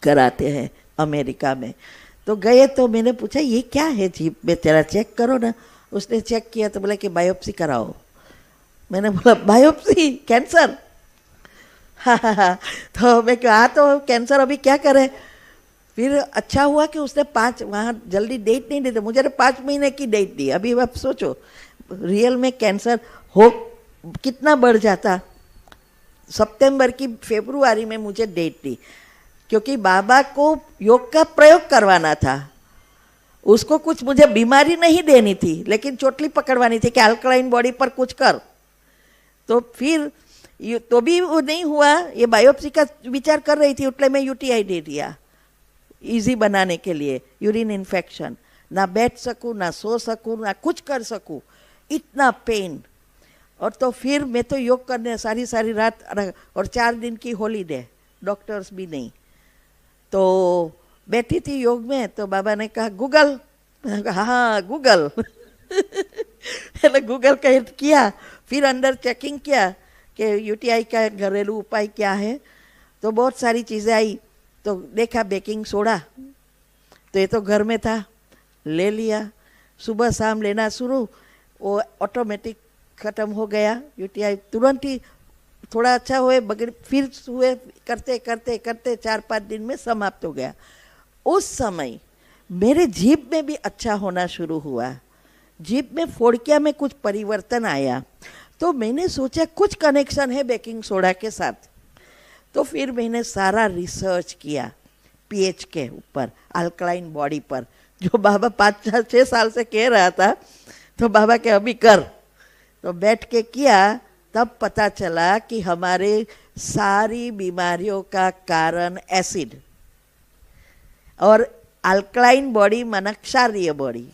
कराते हैं अमेरिका में। तो गए तो मैंने पूछा ये क्या है जीभ में तेरा, चेक करो ना। उसने चेक किया तो बोला कि बायोप्सी कराओ। मैंने बोला बायोप्सी, कैंसर? हाँ। तो मैं कहा तो कैंसर अभी क्या करें। फिर अच्छा हुआ कि उसने 5 वहाँ जल्दी डेट नहीं देते, मुझे 5 महीने की डेट दी। अभी आप सोचो रियल में कैंसर हो कितना बढ़ जाता। सितंबर की फरवरी में मुझे डेट दी, क्योंकि बाबा को योग का प्रयोग करवाना था। उसको कुछ मुझे बीमारी नहीं देनी थी, लेकिन चोटली पकड़वानी थी कि अल्कलाइन बॉडी पर कुछ कर। तो फिर तो भी वो नहीं हुआ, ये बायोप्सी का विचार कर रही थी, उसने मैं यूटीआई दे दिया इजी बनाने के लिए। यूरिन इन्फेक्शन, ना बैठ सकूँ, ना सो सकूँ, ना कुछ कर सकूँ, इतना पेन। और तो फिर मैं तो योग करने सारी रात, और 4 दिन की हॉलीडे, डॉक्टर्स भी नहीं। तो बैठी थी योग में, तो बाबा ने कहा गूगल। हाँ गूगल। गूगल का किया, फिर अंदर चेकिंग किया कि यूटीआई का घरेलू उपाय क्या है। तो बहुत सारी चीज़ें आई। तो देखा बेकिंग सोडा, तो ये तो घर में था, ले लिया, सुबह शाम लेना शुरू, वो ऑटोमेटिक ख़त्म हो गया यूटीआई तुरंत ही। थोड़ा अच्छा हुए बगैर फिर हुए, करते करते करते 4-5 दिन में समाप्त हो गया। उस समय मेरे जीभ में भी अच्छा होना शुरू हुआ, जीभ में फोड़किया में कुछ परिवर्तन आया। तो मैंने सोचा कुछ कनेक्शन है बेकिंग सोडा के साथ। तो फिर मैंने सारा रिसर्च किया पीएच के ऊपर, अल्कलाइन बॉडी पर, जो बाबा 5-6 साल से कह रहा था। तो बाबा के अभी कर, तो बैठ के किया, तब पता चला कि हमारे सारी बीमारियों का कारण एसिड, और अल्कलाइन बॉडी माना क्षारीय बॉडी।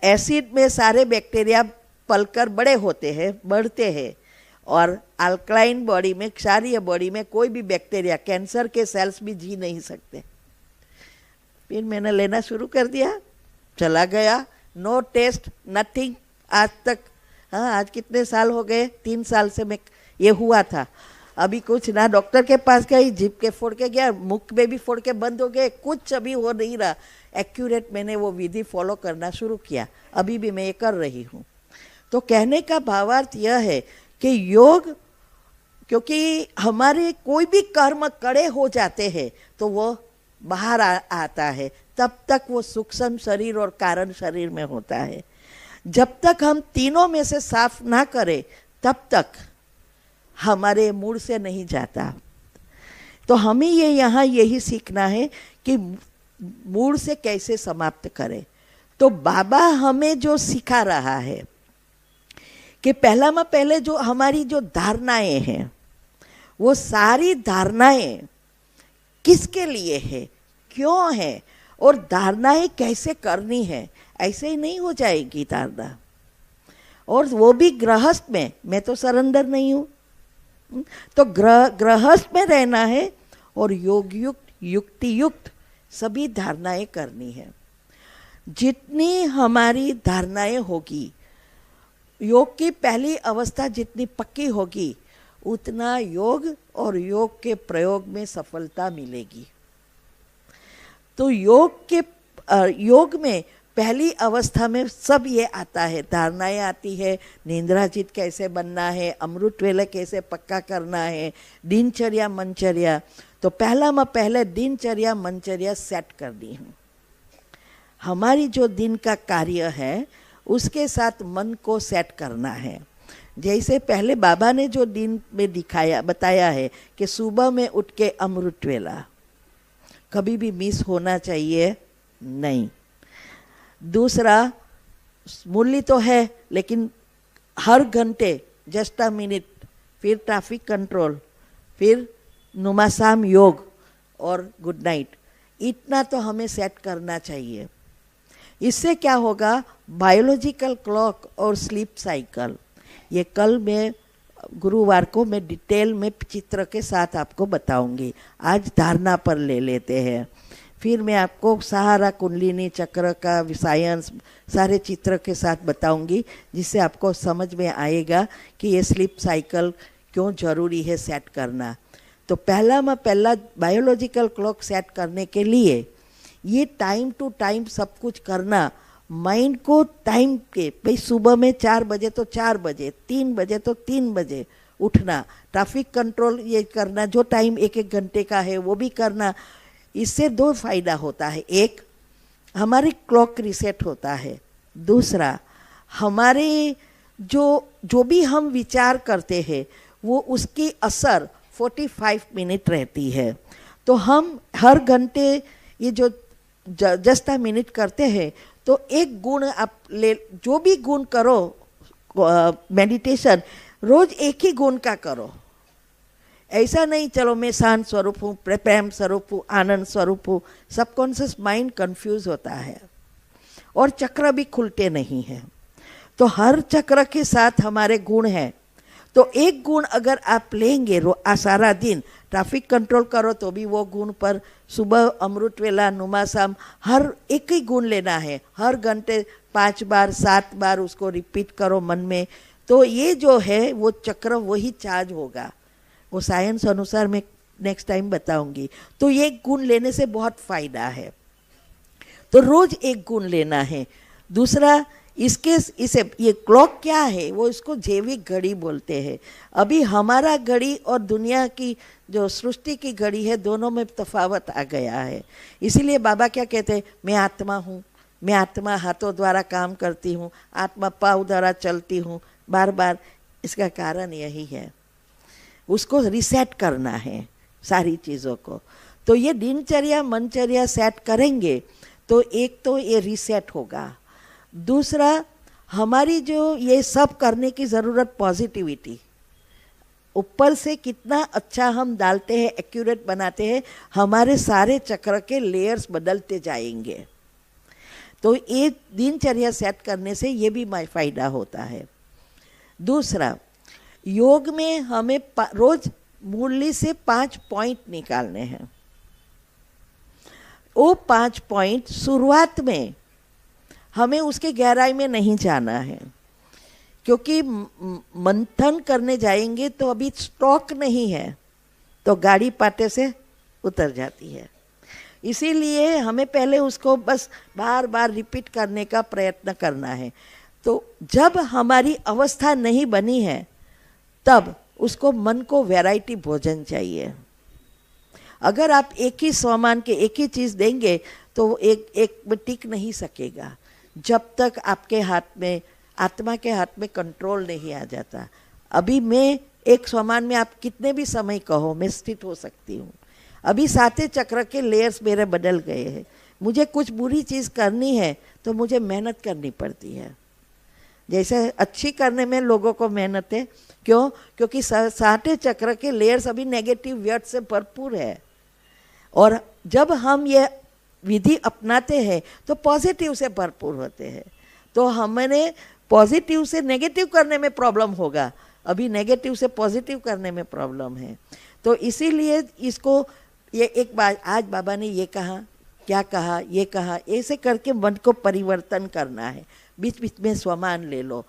एसिड में सारे बैक्टीरिया पलकर बड़े होते हैं, बढ़ते हैं, और अल्कलाइन बॉडी में, क्षारीय बॉडी में कोई भी बैक्टीरिया, कैंसर के सेल्स भी जी नहीं सकते। फिर मैंने लेना शुरू कर दिया, चला गया, नो टेस्ट नथिंग आज तक। हाँ, आज कितने साल हो गए, 3 साल से मैं ये हुआ था। अभी कुछ ना डॉक्टर के पास गई, जीभ के फोड़ के गया, मुख में भी फोड़ के बंद हो गए, कुछ अभी हो नहीं रहा। एक्यूरेट मैंने वो विधि फॉलो करना शुरू किया, अभी भी मैं ये कर रही हूँ। तो कहने का भावार्थ यह है कि योग, क्योंकि हमारे कोई भी कर्म कड़े हो जाते हैं तो वो बाहर आता है, तब तक वो सूक्ष्म शरीर और कारण शरीर में होता है। जब तक हम तीनों में से साफ ना करें तब तक हमारे मूड से नहीं जाता। तो हमें ये यहाँ यही सीखना है कि मूड से कैसे समाप्त करें। तो बाबा हमें जो सिखा रहा है कि पहले जो हमारी जो धारणाएं हैं, वो सारी धारणाएं किसके लिए है, क्यों है, और धारणाएं कैसे करनी है। ऐसे ही नहीं हो जाएगी धारणा, और वो भी गृहस्थ में। मैं तो सरेंडर नहीं हूँ, तो गृहस्थ में रहना है और योग युक्त युक्ति युक्त सभी धारणाएं करनी है। जितनी हमारी धारणाएं होगी, योग की पहली अवस्था जितनी पक्की होगी, उतना योग और योग के प्रयोग में सफलता मिलेगी। तो योग में पहली अवस्था में सब ये आता है, धारणाएं आती है, निंद्राजित कैसे बनना है, अमृत वेला कैसे पक्का करना है, दिनचर्या मनचर्या। तो पहले दिनचर्या मनचर्या सेट करनी है। हमारी जो दिन का कार्य है उसके साथ मन को सेट करना है। जैसे पहले बाबा ने जो दिन में बताया है कि सुबह में उठ के अमृत वेला कभी भी मिस होना चाहिए नहीं। दूसरा, मूल्य तो है लेकिन हर घंटे जस्ट अ मिनट, फिर ट्रैफिक कंट्रोल, फिर नुमासाम योग और गुड नाइट, इतना तो हमें सेट करना चाहिए। इससे क्या होगा, बायोलॉजिकल क्लॉक और स्लीप साइकिल, ये कल मैं गुरुवार को मैं डिटेल में चित्र के साथ आपको बताऊंगी। आज धारणा पर ले लेते हैं, फिर मैं आपको सहारा कुंडलिनी चक्र का साइंस सारे चित्र के साथ बताऊंगी, जिससे आपको समझ में आएगा कि ये स्लीप साइकिल क्यों ज़रूरी है सेट करना। तो पहला बायोलॉजिकल क्लॉक सेट करने के लिए ये टाइम टू टाइम सब कुछ करना, माइंड को टाइम के, भाई सुबह में 4 बजे तो 4 बजे, 3 बजे तो 3 बजे उठना, ट्रैफिक कंट्रोल ये करना, जो टाइम 1-1 घंटे का है वो भी करना। इससे 2 फायदा होता है, एक हमारी क्लॉक रिसेट होता है, दूसरा हमारे जो भी हम विचार करते हैं वो उसकी असर 45 मिनट रहती है। तो हम हर घंटे ये जो जस्ट अ मिनट करते हैं, तो एक गुण आप ले, जो भी गुण करो मेडिटेशन, रोज एक ही गुण का करो। ऐसा नहीं चलो मैं शांत स्वरूप हूँ, प्रेम स्वरूप हूँ, आनंद स्वरूप हूँ, सबकॉन्शियस माइंड कंफ्यूज होता है और चक्र भी खुलते नहीं हैं। तो हर चक्र के साथ हमारे गुण हैं, तो एक गुण अगर आप लेंगे सारा दिन, ट्रैफिक कंट्रोल करो तो भी वो गुण पर, सुबह अमृत वेला नुमासाम, हर एक ही गुण लेना है, हर घंटे 5 बार 7 बार उसको रिपीट करो मन में। तो ये जो है वो चक्र वही चार्ज होगा, वो साइंस अनुसार मैं नेक्स्ट टाइम बताऊंगी। तो ये गुण लेने से बहुत फायदा है। तो रोज एक गुण लेना है। दूसरा, इसे ये क्लॉक क्या है, वो इसको जैविक घड़ी बोलते हैं। अभी हमारा घड़ी और दुनिया की जो सृष्टि की घड़ी है, दोनों में तफावत आ गया है। इसीलिए बाबा क्या कहते हैं, मैं आत्मा हूँ, मैं आत्मा हाथों द्वारा काम करती हूँ, आत्मा पाँव द्वारा चलती हूँ, बार बार। इसका कारण यही है, उसको रिसेट करना है सारी चीज़ों को। तो ये दिनचर्या मनचर्या सेट करेंगे तो एक तो ये रिसेट होगा। दूसरा, हमारी जो ये सब करने की ज़रूरत पॉजिटिविटी, ऊपर से कितना अच्छा हम डालते हैं, एक्यूरेट बनाते हैं, हमारे सारे चक्र के लेयर्स बदलते जाएंगे। तो ये दिनचर्या सेट करने से ये भी फ़ायदा होता है। दूसरा, योग में हमें रोज मुरली से 5 पॉइंट निकालने हैं। वो 5 पॉइंट शुरुआत में हमें उसके गहराई में नहीं जाना है, क्योंकि मंथन करने जाएंगे तो अभी स्टॉक नहीं है, तो गाड़ी पाटे से उतर जाती है। इसीलिए हमें पहले उसको बस बार बार रिपीट करने का प्रयत्न करना है। तो जब हमारी अवस्था नहीं बनी है, तब उसको मन को वैरायटी भोजन चाहिए। अगर आप एक ही सामान के एक ही चीज़ देंगे तो एक में टिक नहीं सकेगा, जब तक आपके हाथ में, आत्मा के हाथ में कंट्रोल नहीं आ जाता। अभी मैं एक सामान में आप कितने भी समय कहो, मैं स्थित हो सकती हूँ। अभी 7 चक्र के लेयर्स मेरे बदल गए हैं। मुझे कुछ बुरी चीज़ करनी है तो मुझे मेहनत करनी पड़ती है। जैसे अच्छी करने में लोगों को मेहनत है, क्यों? क्योंकि 7 चक्र के लेयर्स अभी नेगेटिव व्यर्थ से भरपूर है। और जब हम ये विधि अपनाते हैं तो पॉजिटिव से भरपूर होते हैं। तो हमने पॉजिटिव से नेगेटिव करने में प्रॉब्लम होगा, अभी नेगेटिव से पॉजिटिव करने में प्रॉब्लम है। तो इसीलिए इसको ये एक बार आज बाबा ने ये कहा, क्या कहा, ये कहा, ऐसे करके मन को परिवर्तन करना है। बीच बीच में स्वमान ले लो।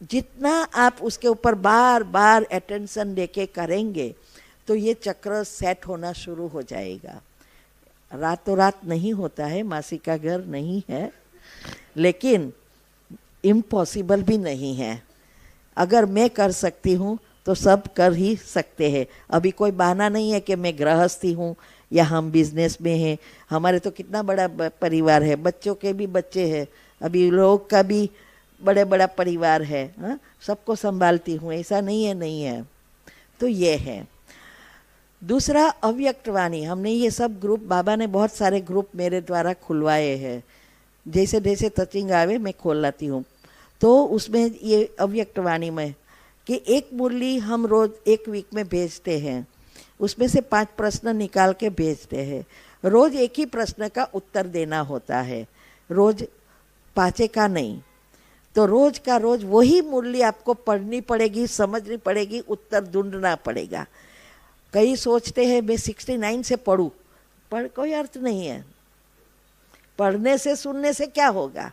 जितना आप उसके ऊपर बार बार अटेंशन देके करेंगे तो ये चक्र सेट होना शुरू हो जाएगा। रातों रात नहीं होता है, मासी का घर नहीं है, लेकिन इम्पॉसिबल भी नहीं है। अगर मैं कर सकती हूँ तो सब कर ही सकते हैं। अभी कोई बहाना नहीं है कि मैं गृहस्थी हूँ या हम बिजनेस में हैं। हमारे तो कितना बड़ा परिवार है, बच्चों के भी बच्चे हैं, अभी लोग का भी बड़े बड़ा परिवार है, हाँ, सबको संभालती हूँ, ऐसा नहीं है। तो ये है। दूसरा, अव्यक्त वाणी। हमने ये सब ग्रुप, बाबा ने बहुत सारे ग्रुप मेरे द्वारा खुलवाए हैं। जैसे जैसे टचिंग आवे मैं खोल लाती हूँ। तो उसमें ये अव्यक्त वाणी में कि एक मुरली हम रोज एक वीक में भेजते हैं, उसमें से 5 प्रश्न निकाल के भेजते हैं। रोज एक ही प्रश्न का उत्तर देना होता है, रोज 5 का नहीं। तो रोज का रोज वही मुरली आपको पढ़नी पड़ेगी, समझनी पड़ेगी, उत्तर ढूंढना पड़ेगा। कई सोचते हैं मैं 69 से पढ़ूँ, पर कोई अर्थ नहीं है। पढ़ने से सुनने से क्या होगा?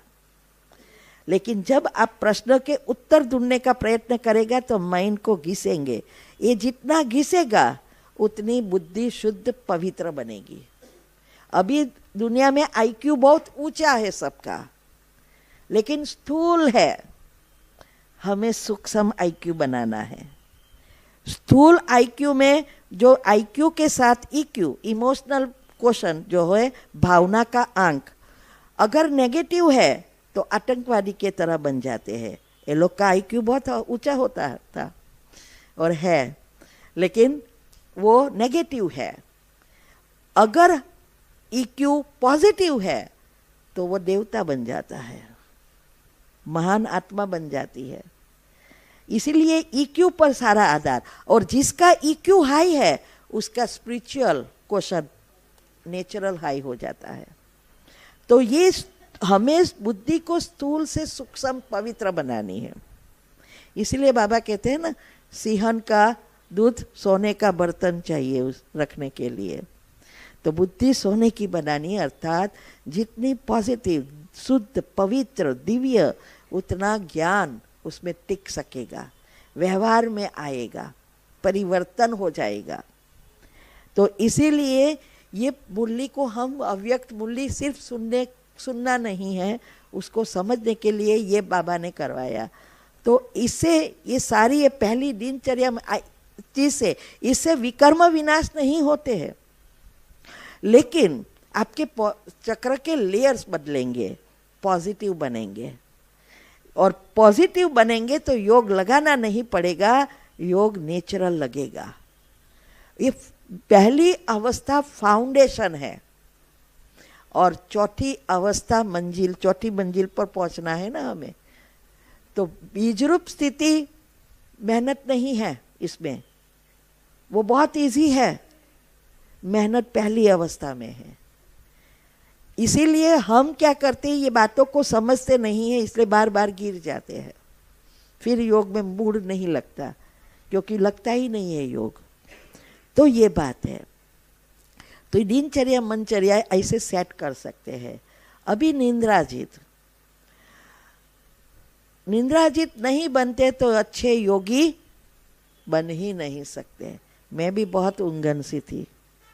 लेकिन जब आप प्रश्न के उत्तर ढूंढने का प्रयत्न करेगा तो माइंड को घिसेंगे। ये जितना घिसेगा उतनी बुद्धि शुद्ध पवित्र बनेगी। अभी दुनिया में आईक्यू बहुत ऊंचा है सबका, लेकिन स्थूल है। हमें सूक्ष्म आईक्यू बनाना है। स्थूल आईक्यू में जो आईक्यू के साथ ईक्यू, इमोशनल क्वेश्चन जो है, भावना का अंक, अगर नेगेटिव है तो आतंकवादी के तरह बन जाते हैं। ये लोग का आईक्यू बहुत ऊंचा होता था और है, लेकिन वो नेगेटिव है। अगर ईक्यू पॉजिटिव है तो वो देवता बन जाता है, महान आत्मा बन जाती है। इसीलिए ईक्यू पर सारा आधार। और जिसका ईक्यू हाई है उसका स्पिरिचुअल क्वेश्चन नेचुरल हाई हो जाता है। तो ये हमें बुद्धि को स्थूल से सूक्ष्म पवित्र बनानी है। इसलिए बाबा कहते हैं ना, सिंहन का दूध सोने का बर्तन चाहिए उस रखने के लिए। तो बुद्धि सोने की बनानी, अर्थात जितनी पॉजिटिव, शुद्ध, पवित्र, दिव्य, उतना ज्ञान उसमें टिक सकेगा, व्यवहार में आएगा, परिवर्तन हो जाएगा। तो इसीलिए ये मुरली को हम अव्यक्त मुरली सिर्फ सुनना नहीं है, उसको समझने के लिए ये बाबा ने करवाया। तो इससे ये सारी ये पहली दिनचर्या चीज से इससे विकर्म विनाश नहीं होते हैं, लेकिन आपके चक्र के लेयर्स बदलेंगे, पॉजिटिव बनेंगे। और पॉजिटिव बनेंगे तो योग लगाना नहीं पड़ेगा, योग नेचुरल लगेगा। ये पहली अवस्था फाउंडेशन है, और चौथी अवस्था मंजिल, चौथी मंजिल पर पहुंचना है ना हमें। तो बीजरूप स्थिति मेहनत नहीं है इसमें, वो बहुत इजी है, मेहनत पहली अवस्था में है। इसीलिए हम क्या करते हैं, ये बातों को समझते नहीं है, इसलिए बार बार गिर जाते हैं, फिर योग में मूड नहीं लगता, क्योंकि लगता ही नहीं है योग। तो ये बात है। तो दिनचर्या मनचर्या ऐसे सेट कर सकते हैं। अभी निंद्राजित नहीं बनते तो अच्छे योगी बन ही नहीं सकते। मैं भी बहुत ऊँघन सी थी,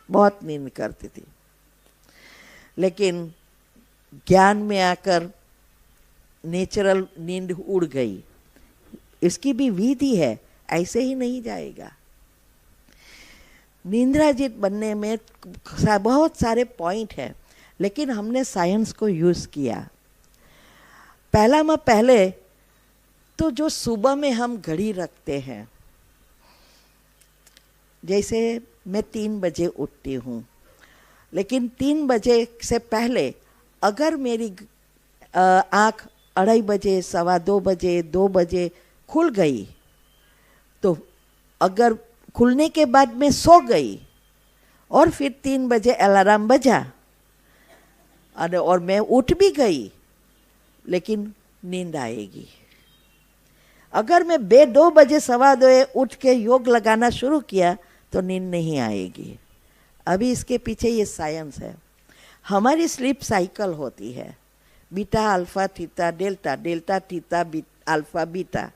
बहुत नींद करती थी, लेकिन ज्ञान में आकर नेचुरल नींद उड़ गई। इसकी भी विधि है, ऐसे ही नहीं जाएगा। निंद्राजित बनने में बहुत सारे पॉइंट हैं, लेकिन हमने साइंस को यूज़ किया। पहले तो जो सुबह में हम घड़ी रखते हैं, जैसे मैं 3 बजे उठती हूँ, लेकिन 3 बजे से पहले अगर मेरी आँख 2:30 बजे, 2:15 बजे, 2 बजे खुल गई, तो अगर खुलने के बाद मैं सो गई और फिर 3 बजे अलार्म बजा और मैं उठ भी गई, लेकिन नींद आएगी। अगर मैं 2 बजे, 2:15 उठ के योग लगाना शुरू किया तो नींद नहीं आएगी। अभी इसके पीछे ये साइंस है। हमारी स्लीप साइकिल होती है, beta alpha theta delta, delta theta alpha beta,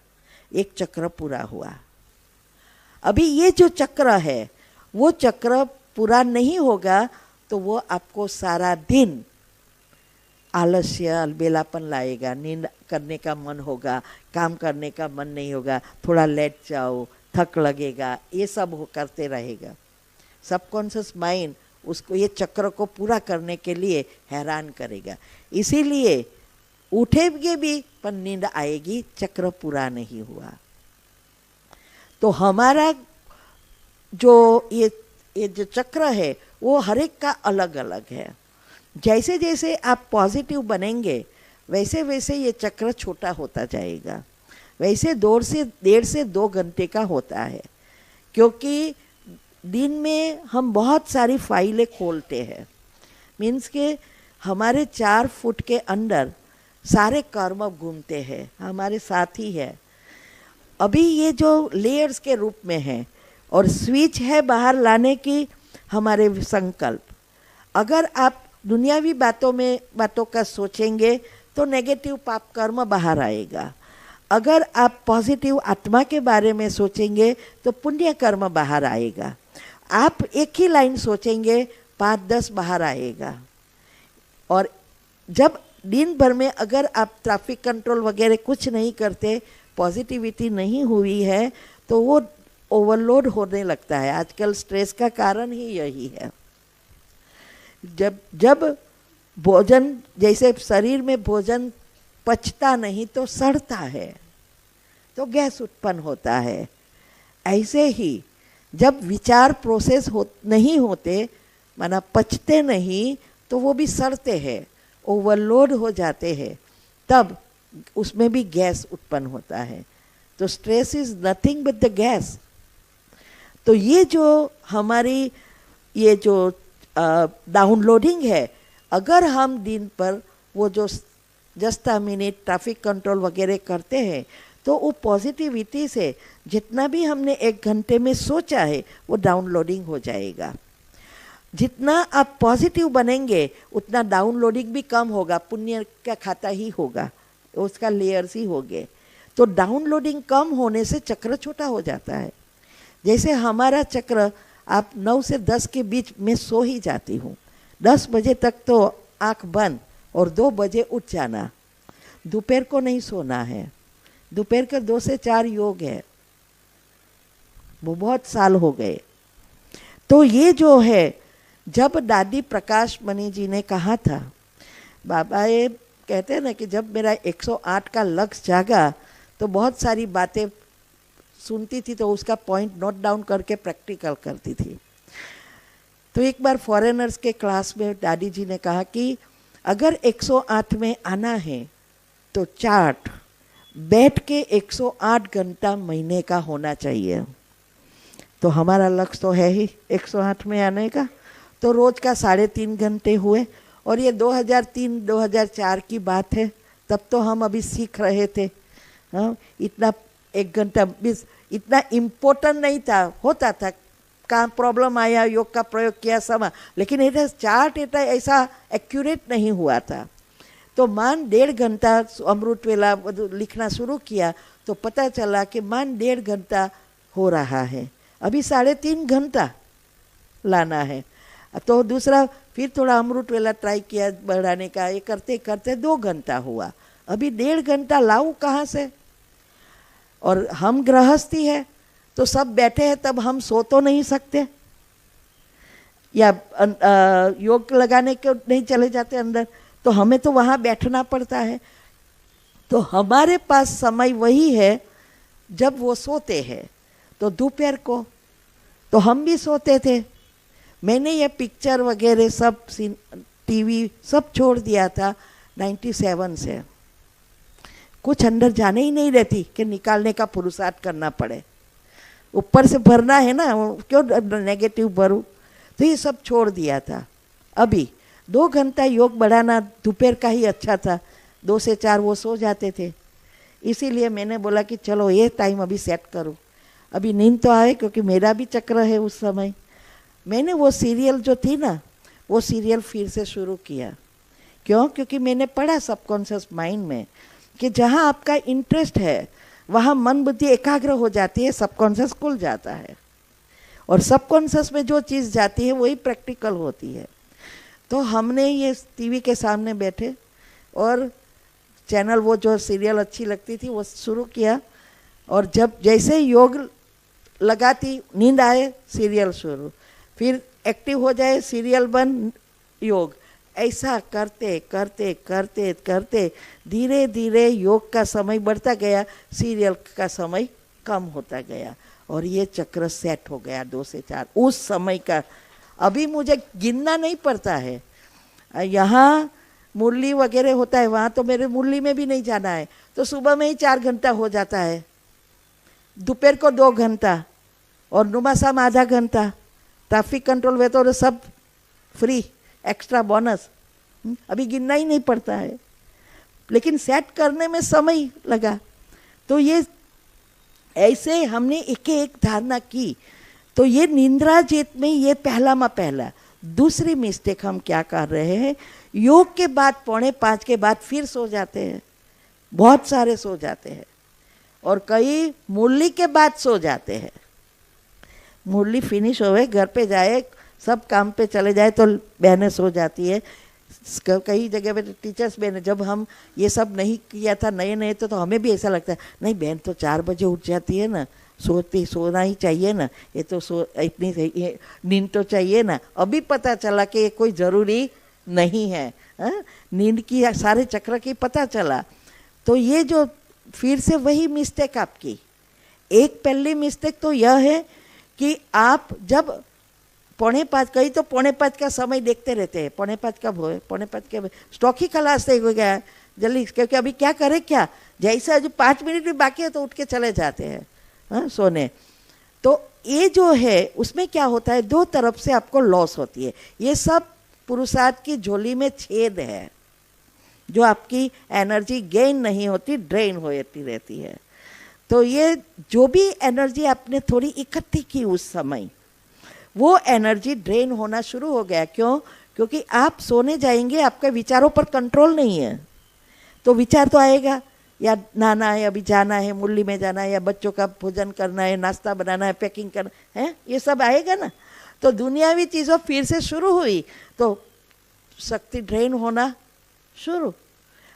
एक चक्र पूरा हुआ। अभी ये जो चक्र है, वो चक्र पूरा नहीं होगा तो वो आपको सारा दिन आलस्य, अलबेलापन लाएगा, नींद करने का मन होगा, काम करने का मन नहीं होगा, थोड़ा लेट जाओ, थक लगेगा, ये सब करते रहेगा। सबकॉन्शियस माइंड उसको, ये चक्र को पूरा करने के लिए हैरान करेगा। इसीलिए उठेंगे भी पर नींद आएगी, चक्र पूरा नहीं हुआ। तो हमारा जो ये जो चक्र है वो हर एक का अलग अलग है। जैसे जैसे आप पॉजिटिव बनेंगे वैसे वैसे ये चक्र छोटा होता जाएगा। वैसे 1.5 से 2 घंटे का होता है, क्योंकि दिन में हम बहुत सारी फाइलें खोलते हैं। मीन्स के हमारे 4 फुट के अंदर सारे कर्म घूमते हैं, हमारे साथ ही है। अभी ये जो लेयर्स के रूप में है और स्विच है बाहर लाने की हमारे संकल्प। अगर आप दुनियावी बातों का सोचेंगे तो नेगेटिव पाप कर्म बाहर आएगा। अगर आप पॉजिटिव आत्मा के बारे में सोचेंगे तो पुण्य कर्म बाहर आएगा। आप एक ही लाइन सोचेंगे 5-10 बाहर आएगा। और जब दिन भर में अगर आप ट्रैफिक कंट्रोल वगैरह कुछ नहीं करते, पॉजिटिविटी नहीं हुई है, तो वो ओवरलोड होने लगता है। आजकल स्ट्रेस का कारण ही यही है। जब भोजन, जैसे शरीर में भोजन पचता नहीं तो सड़ता है, तो गैस उत्पन्न होता है। ऐसे ही जब विचार प्रोसेस नहीं होते, माना पचते नहीं, तो वो भी सड़ते हैं, ओवरलोड हो जाते हैं, तब उसमें भी गैस उत्पन्न होता है। तो stress is nothing but the gas. तो ये जो हमारी ये जो डाउनलोडिंग है, अगर हम दिन पर वो जो just a minute traffic control वगैरह करते हैं, तो वो पॉजिटिविटी से जितना भी हमने 1 घंटे में सोचा है वो डाउनलोडिंग हो जाएगा। जितना आप पॉजिटिव बनेंगे उतना डाउनलोडिंग भी कम होगा, पुण्य का खाता ही होगा, उसका लेयर्स ही होंगे। तो डाउनलोडिंग कम होने से चक्र छोटा हो जाता है। जैसे हमारा चक्र, आप 9 से 10 के बीच में सो ही जाती हूँ, 10 बजे तक तो आँख बंद, और 2 बजे उठ जाना। दोपहर को नहीं सोना है। दोपहर के 2 से 4 योग है, वो बहुत साल हो गए। तो ये जो है, जब दादी प्रकाश मणि जी ने कहा था, बाबा ये कहते हैं ना कि जब मेरा 108 का लक्ष्य जागा तो बहुत सारी बातें सुनती थी, तो उसका पॉइंट नोट डाउन करके प्रैक्टिकल करती थी। तो एक बार फॉरेनर्स के क्लास में दादी जी ने कहा कि अगर 108 में आना है तो चार्ट बैठ के 108 घंटा महीने का होना चाहिए। तो हमारा लक्ष्य तो है ही 108 में आने का, तो रोज का 3.5 घंटे हुए। और ये 2003-2004 की बात है, तब तो हम अभी सीख रहे थे। हाँ, इतना 1 घंटा 20 इतना इम्पोर्टेंट नहीं था, होता था कहाँ प्रॉब्लम आया, योग का प्रयोग किया समय, लेकिन ये चार्ट इतना ऐसा एक्यूरेट नहीं हुआ था। तो मान 1.5 घंटा अमृत वेला लिखना शुरू किया तो पता चला कि मान 1.5 घंटा हो रहा है, अभी 3.5 घंटा लाना है। तो दूसरा फिर थोड़ा अमृत वेला ट्राई किया बढ़ाने का, ये करते करते 2 घंटा हुआ, अभी 1.5 घंटा लाऊं कहाँ से। और हम गृहस्थी है तो सब बैठे हैं, तब हम सो तो नहीं सकते, या योग लगाने के नहीं चले जाते अंदर, तो हमें तो वहाँ बैठना पड़ता है। तो हमारे पास समय वही है जब वो सोते हैं। तो दोपहर को तो हम भी सोते थे। मैंने ये पिक्चर वगैरह सब टीवी सब छोड़ दिया था 97 से। कुछ अंदर जाने ही नहीं रहती कि निकालने का पुरुषार्थ करना पड़े, ऊपर से भरना है ना, क्यों नेगेटिव भरूं। तो ये सब छोड़ दिया था। अभी 2 घंटा योग बढ़ाना दोपहर का ही अच्छा था, 2 से 4 वो सो जाते थे। इसीलिए मैंने बोला कि चलो ये टाइम अभी सेट करूं, अभी नींद तो आए, क्योंकि मेरा भी चक्र है उस समय। मैंने वो सीरियल जो थी ना, वो सीरियल फिर से शुरू किया। क्यों? क्योंकि मैंने पढ़ा सबकॉन्शियस माइंड में कि जहाँ आपका इंटरेस्ट है वहाँ मन बुद्धि एकाग्र हो जाती है, सबकॉन्शियस खुल जाता है, और सबकॉन्शियस में जो चीज़ जाती है वही प्रैक्टिकल होती है। तो हमने ये टीवी के सामने बैठे और चैनल वो जो सीरियल अच्छी लगती थी वो शुरू किया, और जब जैसे योग लगाती नींद आए सीरियल शुरू, फिर एक्टिव हो जाए सीरियल बंद योग, ऐसा करते करते करते करते धीरे धीरे योग का समय बढ़ता गया, सीरियल का समय कम होता गया, और ये चक्र सेट हो गया 2 से 4 उस समय का। अभी मुझे गिनना नहीं पड़ता है। यहाँ मुरली वगैरह होता है, वहाँ तो मेरे मुरली में भी नहीं जाना है, तो सुबह में ही 4 घंटा हो जाता है, दोपहर को 2 घंटा, और नुमासाम आधा घंटा। ट्रैफिक कंट्रोल में तो सब फ्री एक्स्ट्रा बोनस, अभी गिनना ही नहीं पड़ता है, लेकिन सेट करने में समय लगा। तो ये ऐसे हमने एक धारणा की। तो ये निंद्रा जेत में ये पहला। दूसरी मिस्टेक हम क्या कर रहे हैं, योग के बाद 4:45 के बाद फिर सो जाते हैं, बहुत सारे सो जाते हैं, और कई मुरली के बाद सो जाते हैं। मुरली फिनिश होवे, घर पे जाए, सब काम पे चले जाए तो बहनें सो जाती है। कई जगह पे टीचर्स बहनें, जब हम ये सब नहीं किया था नए तो हमें भी ऐसा लगता है, नहीं बहन तो 4 बजे उठ जाती है ना, सोना ही चाहिए ना, ये तो इतनी नींद तो चाहिए ना। अभी पता चला कि ये कोई ज़रूरी नहीं है, नींद की सारे चक्र की पता चला। तो ये जो फिर से वही मिस्टेक आपकी, एक पहली मिस्टेक तो यह है कि आप जब 4:45, कई तो 4:45 का समय देखते रहते हैं, 4:45 कब हो, 4:45 के स्टॉक ही खलास हो गया है जल्दी, क्योंकि अभी क्या करें, क्या जैसे अभी 5 मिनट भी बाकी है तो उठ के चले जाते हैं सोने। तो ये जो है उसमें क्या होता है, 2 तरफ से आपको लॉस होती है। ये सब पुरुषार्थ की झोली में छेद है, जो आपकी एनर्जी गेन नहीं होती, ड्रेन होती रहती है। तो ये जो भी एनर्जी आपने थोड़ी इकट्ठी की उस समय, वो एनर्जी ड्रेन होना शुरू हो गया। क्यों? क्योंकि आप सोने जाएंगे, आपके विचारों पर कंट्रोल नहीं है, तो विचार तो आएगा, या नहाना है, अभी जाना है, मुरली में जाना है, या बच्चों का भोजन करना है, नाश्ता बनाना है, पैकिंग करना है, ये सब आएगा ना। तो दुनियावी चीज़ों फिर से शुरू हुई तो शक्ति ड्रेन होना शुरू।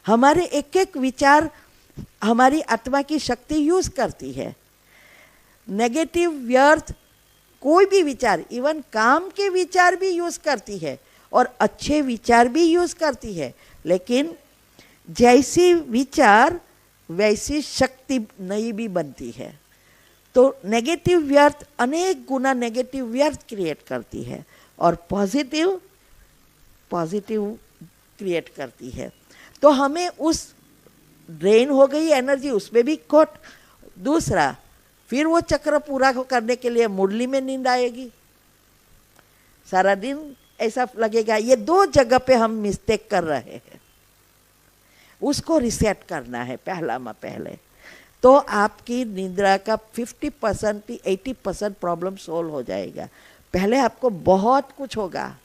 हमारे एक एक विचार हमारी आत्मा की शक्ति यूज करती है। नेगेटिव व्यर्थ कोई भी विचार, इवन काम के विचार भी यूज करती है और अच्छे विचार भी यूज करती है, लेकिन जैसी विचार वैसी शक्ति नहीं भी बनती है। तो नेगेटिव व्यर्थ अनेक गुना नेगेटिव व्यर्थ क्रिएट करती है और पॉजिटिव क्रिएट करती है। तो हमें उस ड्रेन हो गई एनर्जी, उसमें भी खोट। दूसरा, फिर वो चक्र पूरा करने के लिए मुरली में नींद आएगी, सारा दिन ऐसा लगेगा। ये दो जगह पे हम मिस्टेक कर रहे हैं, उसको रिसेट करना है पहले। तो आपकी निद्रा का 50% भी 80% प्रॉब्लम सोल्व हो जाएगा। पहले आपको बहुत कुछ होगा।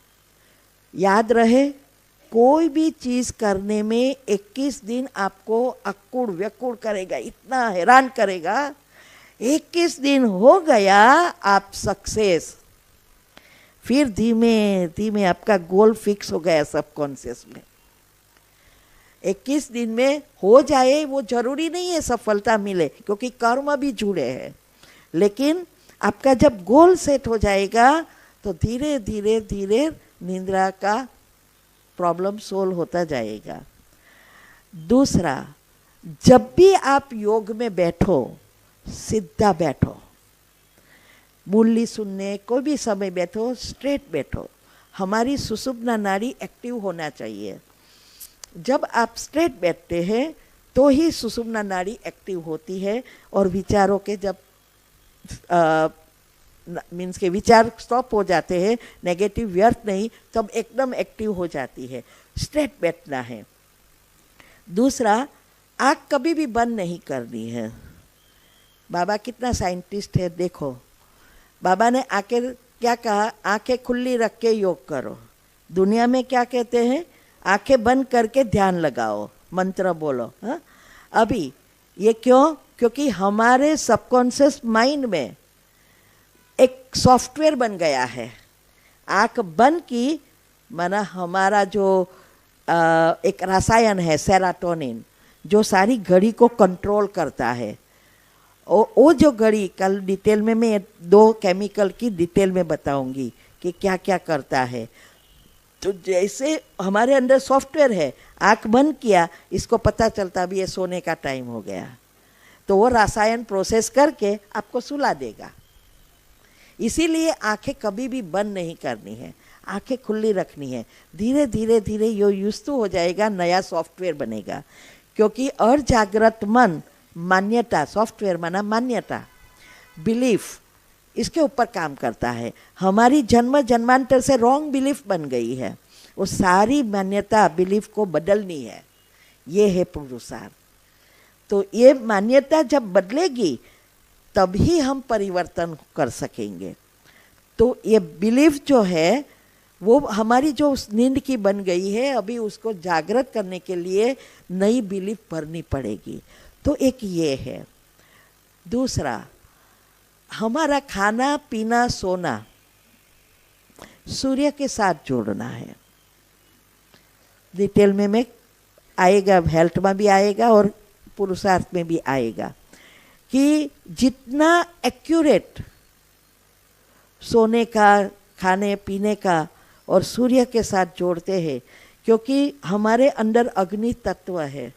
याद रहे, कोई भी चीज़ करने में 21 दिन आपको अक्कुड़ व्यकुड़ करेगा, इतना हैरान करेगा। 21 दिन हो गया, आप सक्सेस। फिर धीमे धीमे आपका गोल फिक्स हो गया सबकॉन्शियस में। 21 दिन में हो जाए वो जरूरी नहीं है सफलता मिले, क्योंकि कर्म भी जुड़े हैं। लेकिन आपका जब गोल सेट हो जाएगा तो धीरे धीरे धीरे निद्रा का प्रॉब्लम सोल्व होता जाएगा। दूसरा, जब भी आप योग में बैठो, सीधा बैठो, मुरली सुनने कोई भी समय बैठो, स्ट्रेट बैठो। हमारी सुषुम्ना नाड़ी एक्टिव होना चाहिए। जब आप स्ट्रेट बैठते हैं तो ही सुषुम्ना नाड़ी एक्टिव होती है और विचारों के जब मीन्स के विचार स्टॉप हो जाते हैं, नेगेटिव व्यर्थ नहीं, तब एकदम एक्टिव हो जाती है। स्ट्रेट बैठना है। दूसरा, आँख कभी भी बंद नहीं करनी है। बाबा कितना साइंटिस्ट है, देखो बाबा ने आके क्या कहा, आंखें खुली रख के योग करो। दुनिया में क्या कहते हैं, आंखें बंद करके ध्यान लगाओ, मंत्र बोलो। हाँ, अभी ये क्यों? क्योंकि हमारे सबकॉन्शियस माइंड में एक सॉफ्टवेयर बन गया है। आंख बंद की माना हमारा जो एक रसायन है सेरोटोनिन, जो सारी घड़ी को कंट्रोल करता है। वो जो घड़ी, कल डिटेल में मैं 2 केमिकल की डिटेल में बताऊंगी कि क्या क्या करता है। तो जैसे हमारे अंदर सॉफ्टवेयर है, आंख बंद किया, इसको पता चलता भी ये सोने का टाइम हो गया, तो वो रसायन प्रोसेस करके आपको सुला देगा। इसीलिए आंखें कभी भी बंद नहीं करनी है, आंखें खुली रखनी है। धीरे धीरे धीरे ये यूज़ हो जाएगा, नया सॉफ्टवेयर बनेगा। क्योंकि अजागृत मन मान्यता, सॉफ्टवेयर माना मान्यता, बिलीफ, इसके ऊपर काम करता है। हमारी जन्म जन्मांतर से रॉन्ग बिलीफ बन गई है, वो सारी मान्यता बिलीफ को बदलनी है। ये है पुरुषार्थ। तो ये मान्यता जब बदलेगी तभी हम परिवर्तन कर सकेंगे। तो ये बिलीफ जो है वो हमारी जो नींद की बन गई है, अभी उसको जागृत करने के लिए नई बिलीफ भरनी पड़ेगी। तो एक ये है। दूसरा, हमारा खाना पीना सोना सूर्य के साथ जोड़ना है। डिटेल में मैं आएगा, हेल्थ में भी आएगा और पुरुषार्थ में भी आएगा कि जितना एक्यूरेट सोने का, खाने पीने का और सूर्य के साथ जोड़ते हैं, क्योंकि हमारे अंदर अग्नि तत्व है,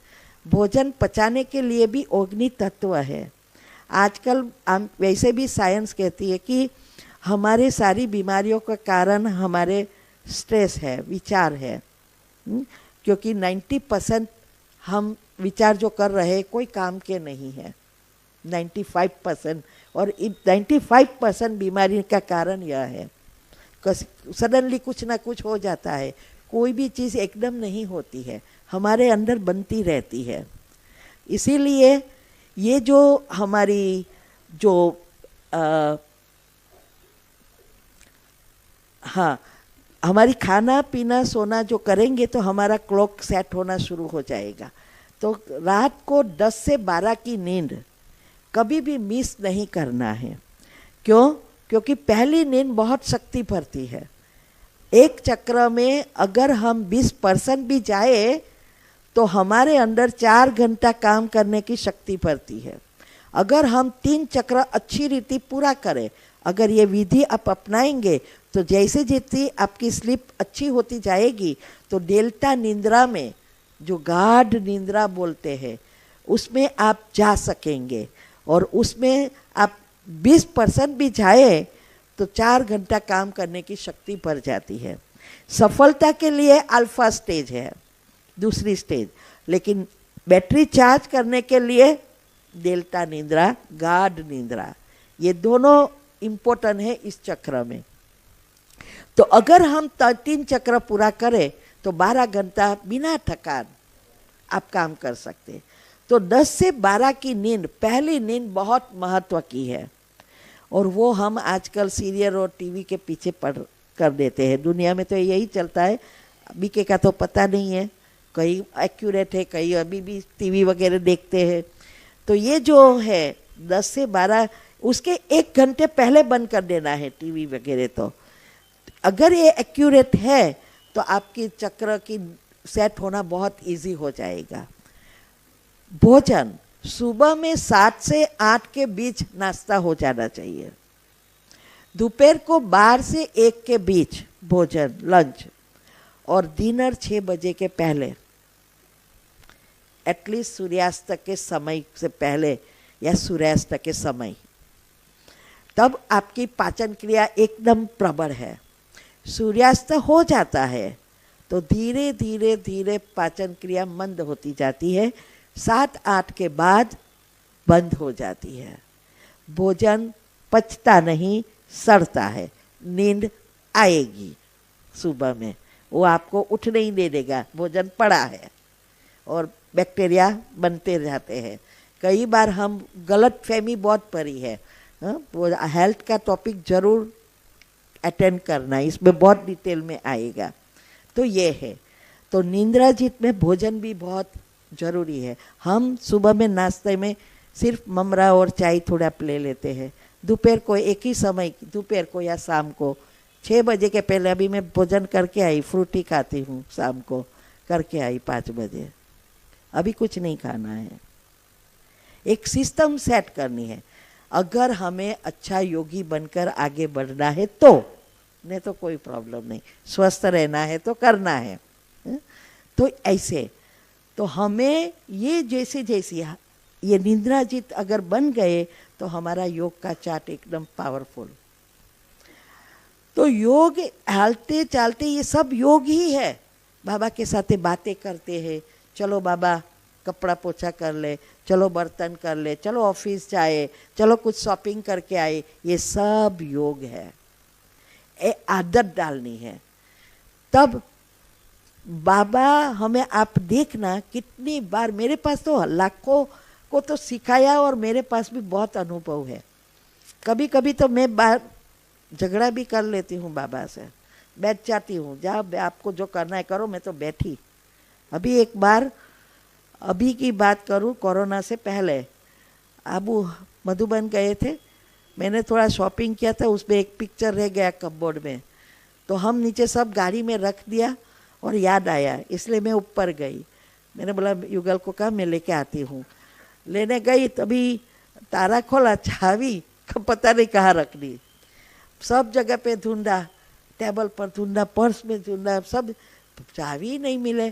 भोजन पचाने के लिए भी अग्नि तत्व है। आजकल वैसे भी साइंस कहती है कि हमारे सारी बीमारियों का कारण हमारे स्ट्रेस है, विचार है। क्योंकि 90% हम विचार जो कर रहे हैं कोई काम के नहीं है, 95%। और 95% बीमारी का कारण यह है, सडनली कुछ ना कुछ हो जाता है। कोई भी चीज़ एकदम नहीं होती है, हमारे अंदर बनती रहती है। इसीलिए ये जो हमारी जो हमारी खाना पीना सोना जो करेंगे तो हमारा क्लॉक सेट होना शुरू हो जाएगा। तो रात को 10 से 12 की नींद कभी भी मिस नहीं करना है। क्यों? क्योंकि पहली नींद बहुत शक्ति भरती है। एक चक्र में अगर हम 20% भी जाए तो हमारे अंदर 4 घंटा काम करने की शक्ति बढ़ती है। अगर हम 3 चक्र अच्छी रीति पूरा करें, अगर ये विधि आप अपनाएंगे तो जैसे जैसे आपकी स्लीप अच्छी होती जाएगी तो डेल्टा निंद्रा में, जो गाढ़ निंद्रा बोलते हैं, उसमें आप जा सकेंगे। और उसमें आप 20% भी जाए तो 4 घंटा काम करने की शक्ति बढ़ जाती है। सफलता के लिए अल्फा स्टेज है, दूसरी स्टेज, लेकिन बैटरी चार्ज करने के लिए डेल्टा निंद्रा, गाढ़ निंद्रा, ये दोनों इम्पोर्टेंट है इस चक्र में। तो अगर हम 3 चक्र पूरा करें तो 12 घंटा बिना थकान आप काम कर सकते। तो 10 से 12 की नींद, पहली नींद बहुत महत्व की है, और वो हम आजकल सीरियल और टीवी के पीछे पढ़ कर देते हैं। दुनिया में तो यही चलता है, बीके का तो पता नहीं है, कई एक्यूरेट है, कई अभी भी टीवी वगैरह देखते हैं। तो ये जो है 10 से 12, उसके 1 घंटे पहले बंद कर देना है टीवी वगैरह। तो अगर ये एक्यूरेट है तो आपकी चक्र की सेट होना बहुत इजी हो जाएगा। भोजन सुबह में 7 से 8 के बीच नाश्ता हो जाना चाहिए। दोपहर को 12 से 1 के बीच भोजन, लंच, और डिनर 6 बजे के पहले, एटलीस्ट सूर्यास्त के समय से पहले या सूर्यास्त के समय। तब आपकी पाचन क्रिया एकदम प्रबल है। सूर्यास्त हो जाता है तो धीरे धीरे धीरे पाचन क्रिया मंद होती जाती है, 7-8 के बाद बंद हो जाती है। भोजन पचता नहीं, सड़ता है। नींद आएगी सुबह में, वो आपको उठने ही नहीं देगा, भोजन पड़ा है, और बैक्टीरिया बनते जाते हैं। कई बार हम गलत फहमी बहुत पड़ी है, वो हेल्थ का टॉपिक जरूर अटेंड करना, इसमें बहुत डिटेल में आएगा। तो ये है, तो निंद्रा जीत में भोजन भी बहुत ज़रूरी है। हम सुबह में नाश्ते में सिर्फ ममरा और चाय थोड़ा ले लेते हैं। दोपहर को एक ही समय, दोपहर को या शाम को 6 बजे के पहले, अभी मैं भोजन करके आई, फ्रूटी खाती हूँ, शाम को करके आई 5 बजे, अभी कुछ नहीं खाना है। एक सिस्टम सेट करनी है अगर हमें अच्छा योगी बनकर आगे बढ़ना है तो, नहीं तो कोई प्रॉब्लम नहीं, स्वस्थ रहना है तो करना है। तो ऐसे तो हमें ये जैसे जैसे ये निंद्रा जीत अगर बन गए तो हमारा योग का चार्ट एकदम पावरफुल। तो योग हालते चालते ये सब योग ही है। बाबा के साथ बातें करते हैं, चलो बाबा कपड़ा पोछा कर ले, चलो बर्तन कर ले, चलो ऑफिस जाए, चलो कुछ शॉपिंग करके आए, ये सब योग है। आदत डालनी है। तब बाबा हमें, आप देखना कितनी बार, मेरे पास तो लाखों को तो सिखाया और मेरे पास भी बहुत अनुभव है। कभी कभी तो मैं बाहर झगड़ा भी कर लेती हूँ बाबा से, बैठ जाती हूँ, जाओ आपको जो करना है करो, मैं तो बैठी। अभी एक बार, अभी की बात करूँ, कोरोना से पहले आबू मधुबन गए थे, मैंने थोड़ा शॉपिंग किया था, उसमें एक पिक्चर रह गया कपबोर्ड में, तो हम नीचे सब गाड़ी में रख दिया और याद आया, इसलिए मैं ऊपर गई। मैंने बोला युगल को कहा मैं लेके आती हूँ। लेने गई तभी तारा खोला, चाबी पता नहीं कहाँ रख दी, सब जगह पे ढूंढा, टेबल पर ढूंढा, पर्स में ढूंढा, सब चाबी नहीं मिले।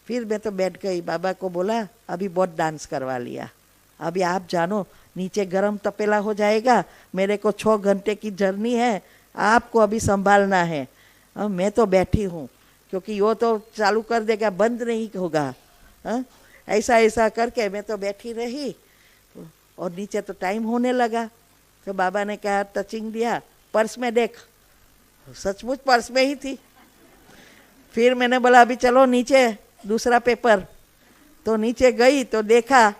फिर मैं तो बैठ गई, बाबा को बोला अभी बहुत डांस करवा लिया, अभी आप जानो नीचे गरम तपेला हो जाएगा, मेरे को 6 घंटे की जर्नी है, आपको अभी संभालना है। मैं तो बैठी हूँ, क्योंकि वो तो चालू कर देगा, बंद नहीं होगा। ऐसा ऐसा करके मैं तो बैठी रही, और नीचे तो टाइम होने लगा। तो बाबा ने कहा, टचिंग दिया, पर्स में देख, सचमुच पर्स में ही थी। फिर मैंने बोला अभी चलो नीचे दूसरा पेपर, तो नीचे गई तो देखा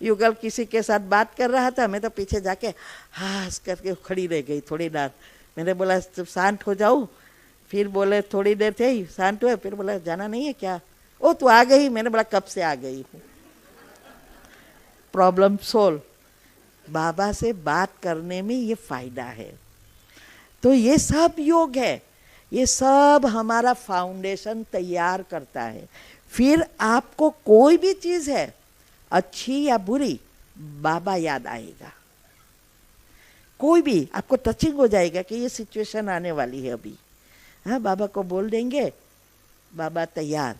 युगल किसी के साथ बात कर रहा था, मैं तो पीछे जाके हास करके खड़ी रह गई थोड़ी देर। मैंने बोला शांत हो जाऊँ, फिर बोले थोड़ी देर थे ही शांत हुए, फिर बोला जाना नहीं है क्या? ओ तू आ गई? मैंने बोला कब से आ गई हूँ। Problem solve. बाबा से बात करने में ये फायदा है। तो ये सब योग है, ये सब हमारा फाउंडेशन तैयार करता है। फिर आपको कोई भी चीज़ है अच्छी या बुरी, बाबा याद आएगा। कोई भी आपको टचिंग हो जाएगा कि ये सिचुएशन आने वाली है अभी, हाँ बाबा को बोल देंगे, बाबा तैयार।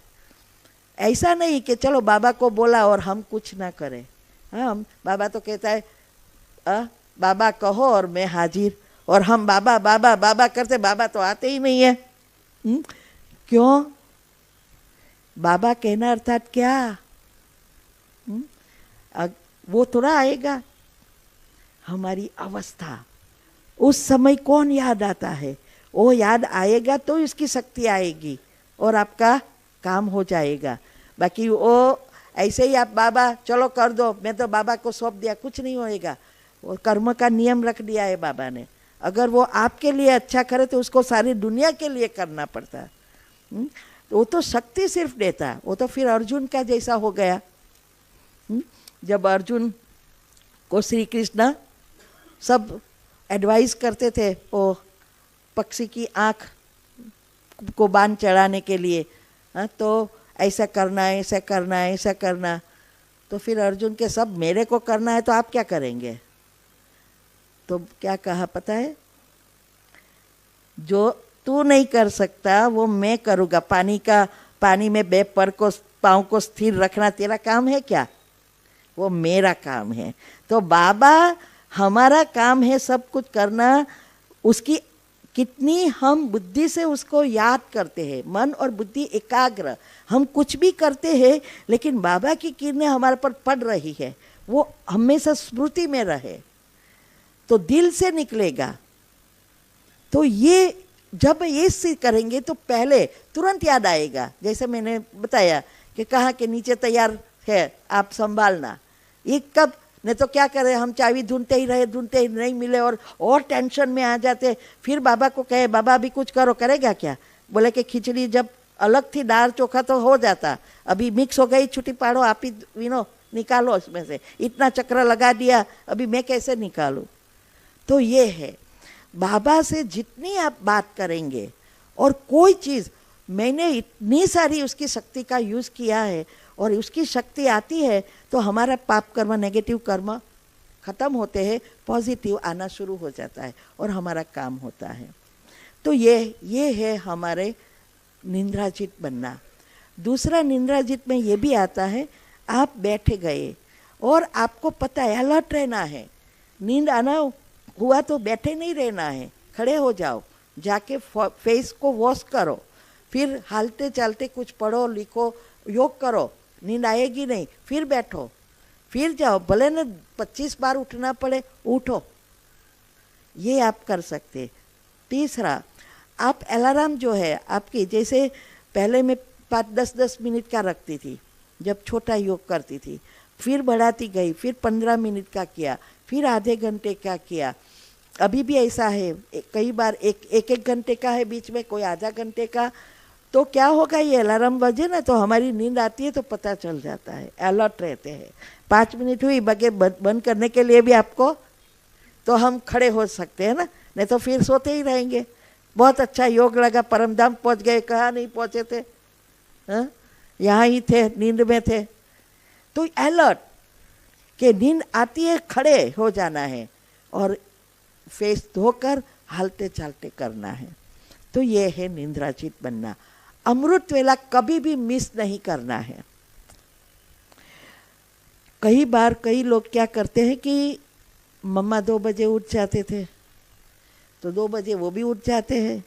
ऐसा नहीं कि चलो बाबा को बोला और हम कुछ ना करें। हाँ, बाबा तो कहता है बाबा कहो और मैं हाजिर, और हम बाबा बाबा बाबा करते, बाबा तो आते ही नहीं है। क्यों? बाबा कहना अर्थात क्या? वो थोड़ा आएगा। हमारी अवस्था, उस समय कौन याद आता है? वो याद आएगा तो इसकी शक्ति आएगी और आपका काम हो जाएगा। बाकी वो ऐसे ही आप बाबा चलो कर दो, मैं तो बाबा को सौंप दिया, कुछ नहीं होएगा। वो कर्म का नियम रख दिया है बाबा ने। अगर वो आपके लिए अच्छा करे तो उसको सारी दुनिया के लिए करना पड़ता। तो वो तो शक्ति सिर्फ देता, वो तो फिर अर्जुन का जैसा हो गया। जब अर्जुन को श्री कृष्ण सब एडवाइस करते थे वो पक्षी की आँख को बाण चढ़ाने के लिए, तो ऐसा करना है, ऐसा करना है, ऐसा करना, तो फिर अर्जुन के सब मेरे को करना है तो आप क्या करेंगे? तो क्या कहा पता है? जो तू नहीं कर सकता वो मैं करूँगा। पानी में पाँव को स्थिर रखना तेरा काम है क्या? वो मेरा काम है। तो बाबा हमारा काम है सब कुछ करना। उसकी कितनी हम बुद्धि से उसको याद करते हैं, मन और बुद्धि एकाग्र, हम कुछ भी करते हैं लेकिन बाबा की किरणें हमारे पर पड़ रही है, वो हमेशा स्मृति में रहे तो दिल से निकलेगा। तो ये जब ये करेंगे तो पहले तुरंत याद आएगा। जैसे मैंने बताया कि कहा कि नीचे तैयार है, आप संभालना। ये कब? नहीं तो क्या करें, हम चाबी ढूंढते ही रहे, ढूंढते ही नहीं मिले और टेंशन में आ जाते। फिर बाबा को कहे बाबा अभी कुछ करो, करेगा क्या? बोले कि खिचड़ी जब अलग थी दाल चोखा तो हो जाता, अभी मिक्स हो गई, छुट्टी पाड़ो, आप ही निकालो इसमें से, इतना चक्र लगा दिया, अभी मैं कैसे निकालूं? तो ये है बाबा से जितनी आप बात करेंगे, और कोई चीज़ मैंने इतनी सारी उसकी शक्ति का यूज़ किया है और उसकी शक्ति आती है तो हमारा पाप कर्म, नेगेटिव कर्म खत्म होते हैं, पॉजिटिव आना शुरू हो जाता है और हमारा काम होता है। तो ये है हमारे निंद्राजित बनना। दूसरा निंद्राजित में ये भी आता है, आप बैठे गए और आपको पता है अलर्ट रहना है, नींद आना हुआ तो बैठे नहीं रहना है, खड़े हो जाओ, जाके फेस को वॉश करो, फिर हालते चलते कुछ पढ़ो, लिखो, योग करो, नींद आएगी नहीं, फिर बैठो, फिर जाओ, भले न 25 बार उठना पड़े, उठो, ये आप कर सकते। तीसरा, आप अलार्म जो है आपकी, जैसे पहले मैं 5-10 मिनट का रखती थी जब छोटा योग करती थी, फिर बढ़ाती गई, फिर 15 मिनट का किया, फिर आधे घंटे का किया। अभी भी ऐसा है, कई बार एक घंटे का है, बीच में कोई आधा घंटे का। तो क्या होगा, ये अलार्म बजे ना तो हमारी नींद आती है तो पता चल जाता है, अलर्ट रहते हैं। 5 मिनट हुई, बगे बंद करने के लिए भी आपको, तो हम खड़े हो सकते हैं ना, नहीं तो फिर सोते ही रहेंगे। बहुत अच्छा योग लगा, परमधाम पहुंच गए, कहाँ नहीं पहुंचे थे, यहाँ ही थे, नींद में थे। तो अलर्ट कि नींद आती है, खड़े हो जाना है और फेस धोकर हालते चालते करना है। तो ये है निंद्राजित बनना। अमृत वेला कभी भी मिस नहीं करना है। कई बार कई लोग क्या करते हैं कि मम्मा 2 बजे उठ जाते थे तो 2 बजे वो भी उठ जाते हैं,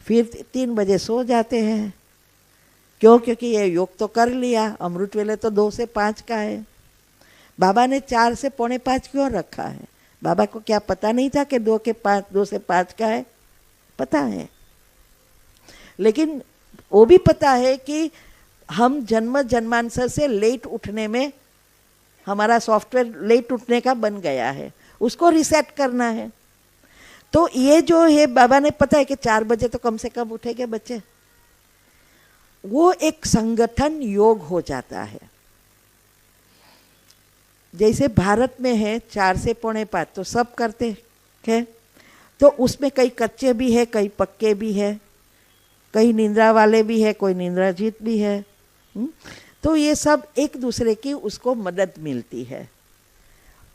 फिर 3 बजे सो जाते हैं। क्यों? क्योंकि ये योग तो कर लिया, अमृत वेले तो 2 से 5 का है। बाबा ने 4 से 4:45 क्यों रखा है? बाबा को क्या पता नहीं था कि 2 से 5 का है? पता है, लेकिन वो भी पता है कि हम जन्मांतर से लेट उठने में, हमारा सॉफ्टवेयर लेट उठने का बन गया है, उसको रिसेट करना है। तो ये जो है बाबा ने पता है कि 4 बजे तो कम से कम उठेंगे बच्चे, वो एक संगठन योग हो जाता है। जैसे भारत में है 4 से 4:45 तो सब करते हैं, तो उसमें कई कच्चे भी है, कई पक्के भी है, कई निंद्रा वाले भी है, कोई निंद्राजीत भी है। तो ये सब एक दूसरे की उसको मदद मिलती है।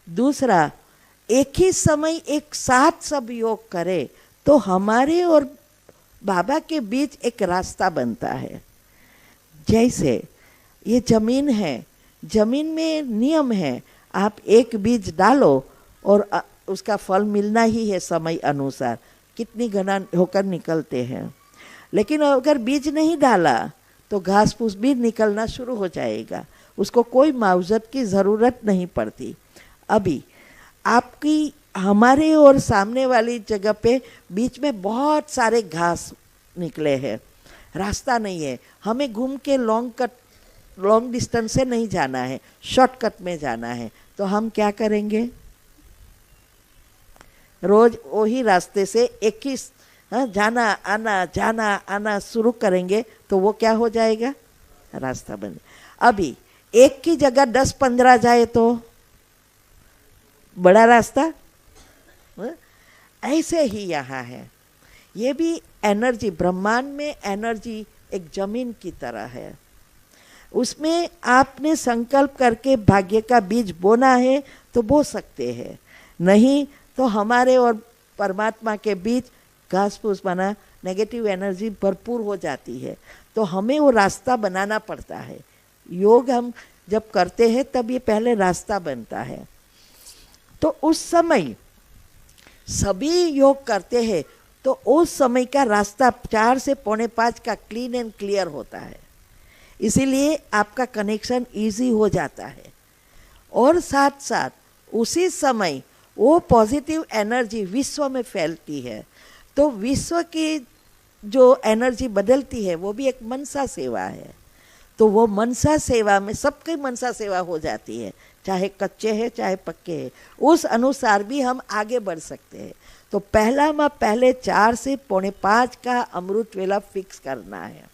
दूसरा, एक ही समय एक साथ सब योग करे तो हमारे और बाबा के बीच एक रास्ता बनता है। जैसे ये जमीन है, जमीन में नियम है, आप एक बीज डालो और उसका फल मिलना ही है समय अनुसार, कितनी घना होकर निकलते हैं। लेकिन अगर बीज नहीं डाला तो घास फूस भी निकलना शुरू हो जाएगा, उसको कोई मुआवजत की ज़रूरत नहीं पड़ती। अभी आपकी हमारे और सामने वाली जगह पे बीच में बहुत सारे घास निकले हैं, रास्ता नहीं है, हमें घूम के लॉन्ग डिस्टेंस से नहीं जाना है, शॉर्टकट में जाना है, तो हम क्या करेंगे? रोज वही रास्ते से एक ही जाना आना शुरू करेंगे तो वो क्या हो जाएगा? रास्ता बन। अभी एक की जगह 10-15 जाए तो बड़ा रास्ता। ऐसे ही यहाँ है, ये भी एनर्जी, ब्रह्मांड में एनर्जी एक जमीन की तरह है। उसमें आपने संकल्प करके भाग्य का बीज बोना है तो बो सकते हैं, नहीं तो हमारे और परमात्मा के बीच घास फूस बना, नेगेटिव एनर्जी भरपूर हो जाती है, तो हमें वो रास्ता बनाना पड़ता है। योग हम जब करते हैं तब ये पहले रास्ता बनता है। तो उस समय सभी योग करते हैं तो उस समय का रास्ता 4 से 4:45 का क्लीन एंड क्लियर होता है, इसीलिए आपका कनेक्शन इजी हो जाता है। और साथ साथ उसी समय वो पॉजिटिव एनर्जी विश्व में फैलती है, तो विश्व की जो एनर्जी बदलती है वो भी एक मनसा सेवा है। तो वो मनसा सेवा में सबकी मनसा सेवा हो जाती है, चाहे कच्चे हैं चाहे पक्के हैं, उस अनुसार भी हम आगे बढ़ सकते हैं। तो पहले 4 से 4:45 का अमृत वेला फिक्स करना है,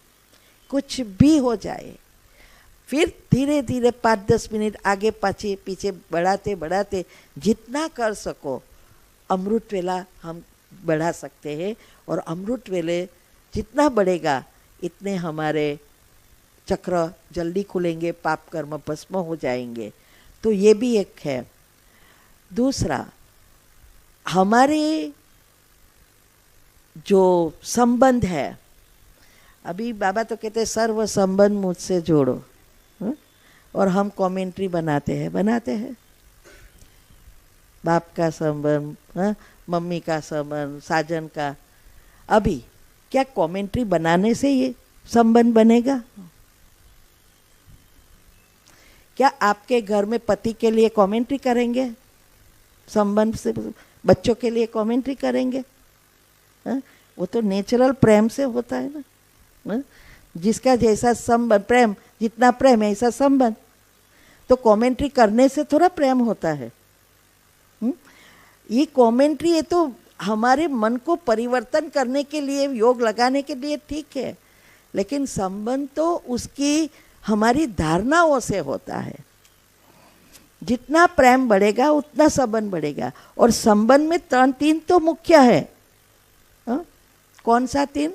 कुछ भी हो जाए, फिर धीरे धीरे 5-10 मिनट आगे पीछे बढ़ाते जितना कर सको अमृत वेला हम बढ़ा सकते हैं। और अमृत वेले जितना बढ़ेगा इतने हमारे चक्र जल्दी खुलेंगे, पाप कर्म भस्म हो जाएंगे। तो ये भी एक है। दूसरा, हमारे जो संबंध है, अभी बाबा तो कहते हैं सर्व संबंध मुझसे जोड़ो, और हम कमेंट्री बनाते हैं बाप का संबंध, मम्मी का संबंध, साजन का। अभी क्या कमेंट्री बनाने से ये संबंध बनेगा? क्या आपके घर में पति के लिए कमेंट्री करेंगे संबंध से, बच्चों के लिए कमेंट्री करेंगे? वो तो नेचुरल प्रेम से होता है ना, जिसका जैसा संबंध, प्रेम जितना प्रेम ऐसा संबंध। तो कमेंट्री करने से थोड़ा प्रेम होता है। ये कमेंट्री ये तो हमारे मन को परिवर्तन करने के लिए, योग लगाने के लिए ठीक है, लेकिन संबंध तो उसकी हमारी धारणाओं से होता है। जितना प्रेम बढ़ेगा उतना संबंध बढ़ेगा। और संबंध में 3 तो मुख्य है। कौन सा 3?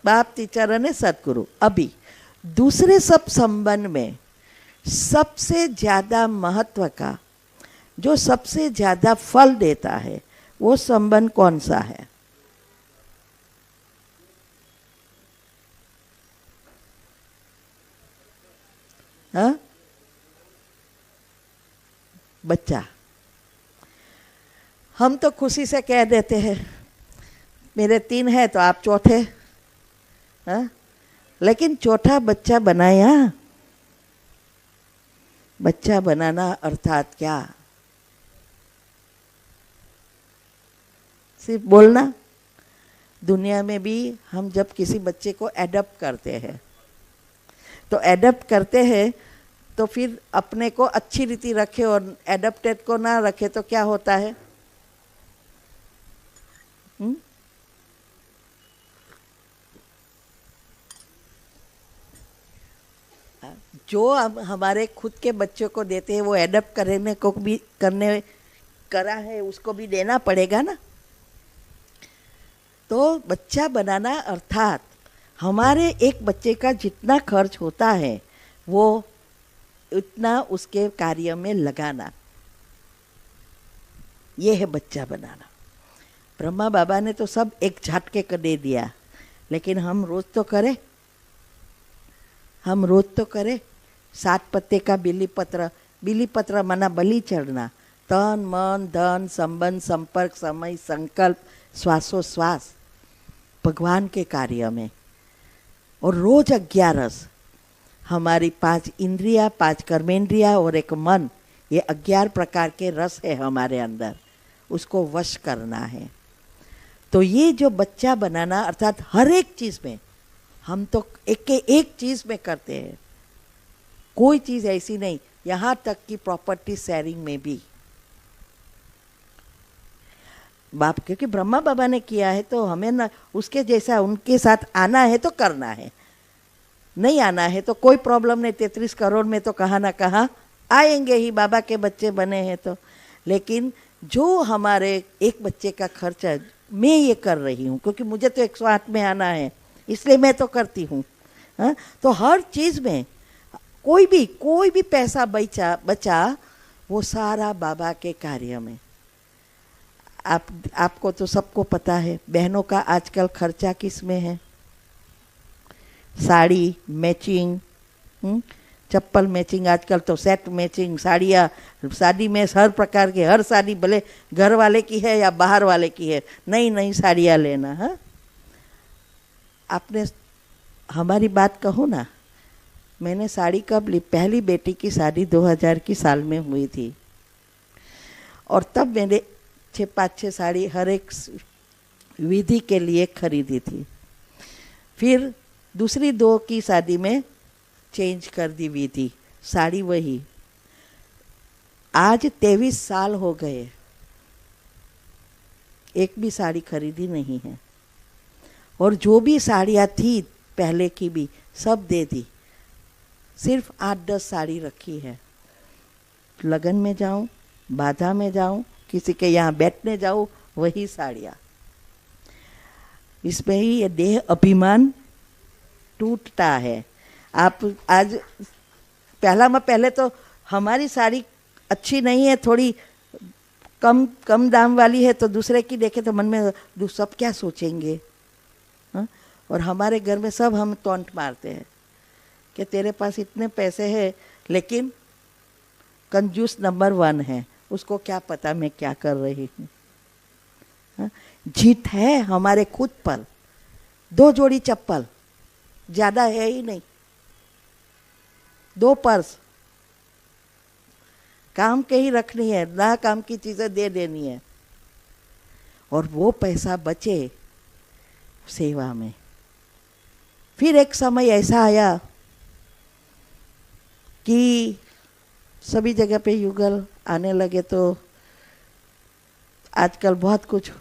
बाप, टीचर ने सदगुरु। अभी दूसरे सब संबंध में सबसे ज्यादा महत्व का, जो सबसे ज्यादा फल देता है, वो संबंध कौन सा है? हाँ? बच्चा। हम तो खुशी से कह देते हैं मेरे 3 है तो आप चौथे, हाँ? लेकिन चौथा बच्चा बनाया। बच्चा बनाना अर्थात क्या? सिर्फ बोलना? दुनिया में भी हम जब किसी बच्चे को एडॉप्ट करते हैं तो एडॉप्ट करते हैं तो फिर अपने को अच्छी रीति रखे और एडॉप्टेड को ना रखे तो क्या होता है? जो हम हमारे खुद के बच्चों को देते हैं वो एडॉप्ट करने को भी करा है, उसको भी देना पड़ेगा ना। तो बच्चा बनाना अर्थात हमारे एक बच्चे का जितना खर्च होता है वो उतना उसके कार्य में लगाना, ये है बच्चा बनाना। ब्रह्मा बाबा ने तो सब एक झटके कर दे दिया, लेकिन हम रोज तो करें, हम रोज तो करें। 7 पत्ते का बिली पत्र माना बलि चढ़ना, तन मन धन संबंध संपर्क समय संकल्प श्वासोश्वास भगवान के कार्य में। और रोज 11 रस, हमारी 5 इंद्रिया 5 कर्मेंद्रिया और एक मन, ये 11 प्रकार के रस है हमारे अंदर, उसको वश करना है। तो ये जो बच्चा बनाना अर्थात हर एक चीज में, हम तो एक चीज में करते हैं, कोई चीज ऐसी नहीं, यहां तक कि प्रॉपर्टी शेयरिंग में भी बाप, क्योंकि ब्रह्मा बाबा ने किया है तो हमें ना उसके जैसा उनके साथ आना है तो करना है, नहीं आना है तो कोई प्रॉब्लम नहीं। 33 करोड़ में तो कहाँ ना कहाँ आएंगे ही, बाबा के बच्चे बने हैं तो। लेकिन जो हमारे एक बच्चे का खर्चा मैं ये कर रही हूँ, क्योंकि मुझे तो 108 में आना है, इसलिए मैं तो करती हूँ। तो हर चीज में कोई भी पैसा बचा वो सारा बाबा के कार्य में। आपको तो सबको पता है बहनों का आजकल खर्चा किस में है, साड़ी मैचिंग, चप्पल मैचिंग, आजकल तो सेट मैचिंग, साड़ियाँ, शादी में हर प्रकार के, हर शादी भले घर वाले की है या बाहर वाले की है, नई साड़ियाँ लेना। हाँ, आपने हमारी बात कहो ना, मैंने साड़ी कब ली, पहली बेटी की शादी 2000 की साल में हुई थी, और तब मैंने 5-6 साड़ी हर एक विधि के लिए खरीदी थी। फिर दूसरी 2 की शादी में चेंज कर दी विधि, साड़ी वही। आज 23 साल हो गए, एक भी साड़ी खरीदी नहीं है, और जो भी साड़ियाँ थी पहले की भी सब दे दी, सिर्फ 8-10 साड़ी रखी है। लगन में जाऊं, बाधा में जाऊं, किसी के यहाँ बैठने जाऊं, वही साड़ियाँ। इसमें ही ये देह अभिमान टूटता है। आप आज पहले तो हमारी साड़ी अच्छी नहीं है, थोड़ी कम दाम वाली है, तो दूसरे की देखे तो मन में सब क्या सोचेंगे। हाँ? और हमारे घर में सब हम टॉन्ट मारते हैं कि तेरे पास इतने पैसे हैं, लेकिन कंजूस नंबर 1 है, उसको क्या पता मैं क्या कर रही हूँ। हाँ? जीत है हमारे खुद पर। 2 जोड़ी चप्पल ज्यादा है ही नहीं, 2 पर्स काम के ही रखनी है, ना काम की चीजें दे देनी है, और वो पैसा बचे सेवा में। फिर एक समय ऐसा आया कि सभी जगह पे युगल आने लगे, तो आजकल बहुत कुछ,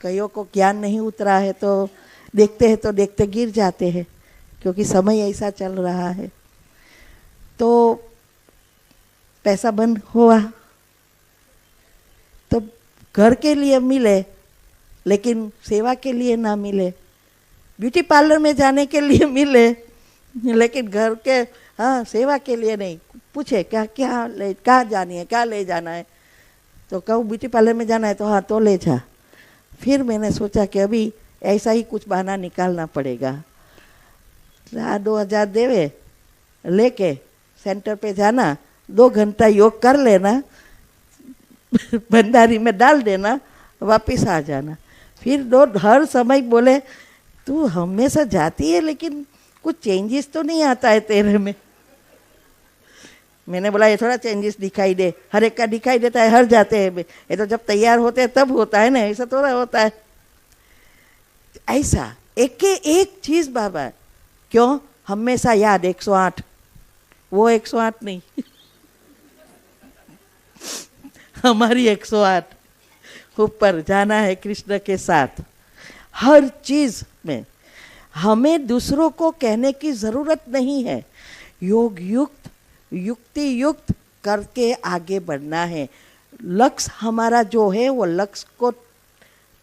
कईयों को ज्ञान नहीं उतरा है तो देखते हैं तो देखते गिर जाते हैं, क्योंकि समय ऐसा चल रहा है। तो पैसा बंद हुआ तो घर के लिए मिले, लेकिन सेवा के लिए ना मिले। ब्यूटी पार्लर में जाने के लिए मिले, लेकिन घर के सेवा के लिए नहीं। पूछे कहाँ जानी है, क्या ले जाना है, तो कहूँ ब्यूटी पार्लर में जाना है, तो हाँ तो ले जा। फिर मैंने सोचा कि अभी ऐसा ही कुछ बहाना निकालना पड़ेगा। 2000 देवे लेके सेंटर पे जाना, 2 घंटा योग कर लेना, भंडारी में डाल देना, वापिस आ जाना। फिर हर समय बोले तू हमेशा जाती है, लेकिन कुछ चेंजेस तो नहीं आता है तेरे में। मैंने बोला ये थोड़ा चेंजेस दिखाई दे, हर एक का दिखाई देता है, हर जाते हैं, ये तो जब तैयार होते हैं तब होता है ना, ऐसा थोड़ा होता है। ऐसा एक चीज बाबा, क्यों हमेशा याद 108, वो 108 नहीं हमारी 108 ऊपर जाना है कृष्ण के साथ। हर चीज में हमें दूसरों को कहने की जरूरत नहीं है, योग युक्त युक्ति युक्त करके आगे बढ़ना है। लक्ष्य हमारा जो है वो लक्ष्य को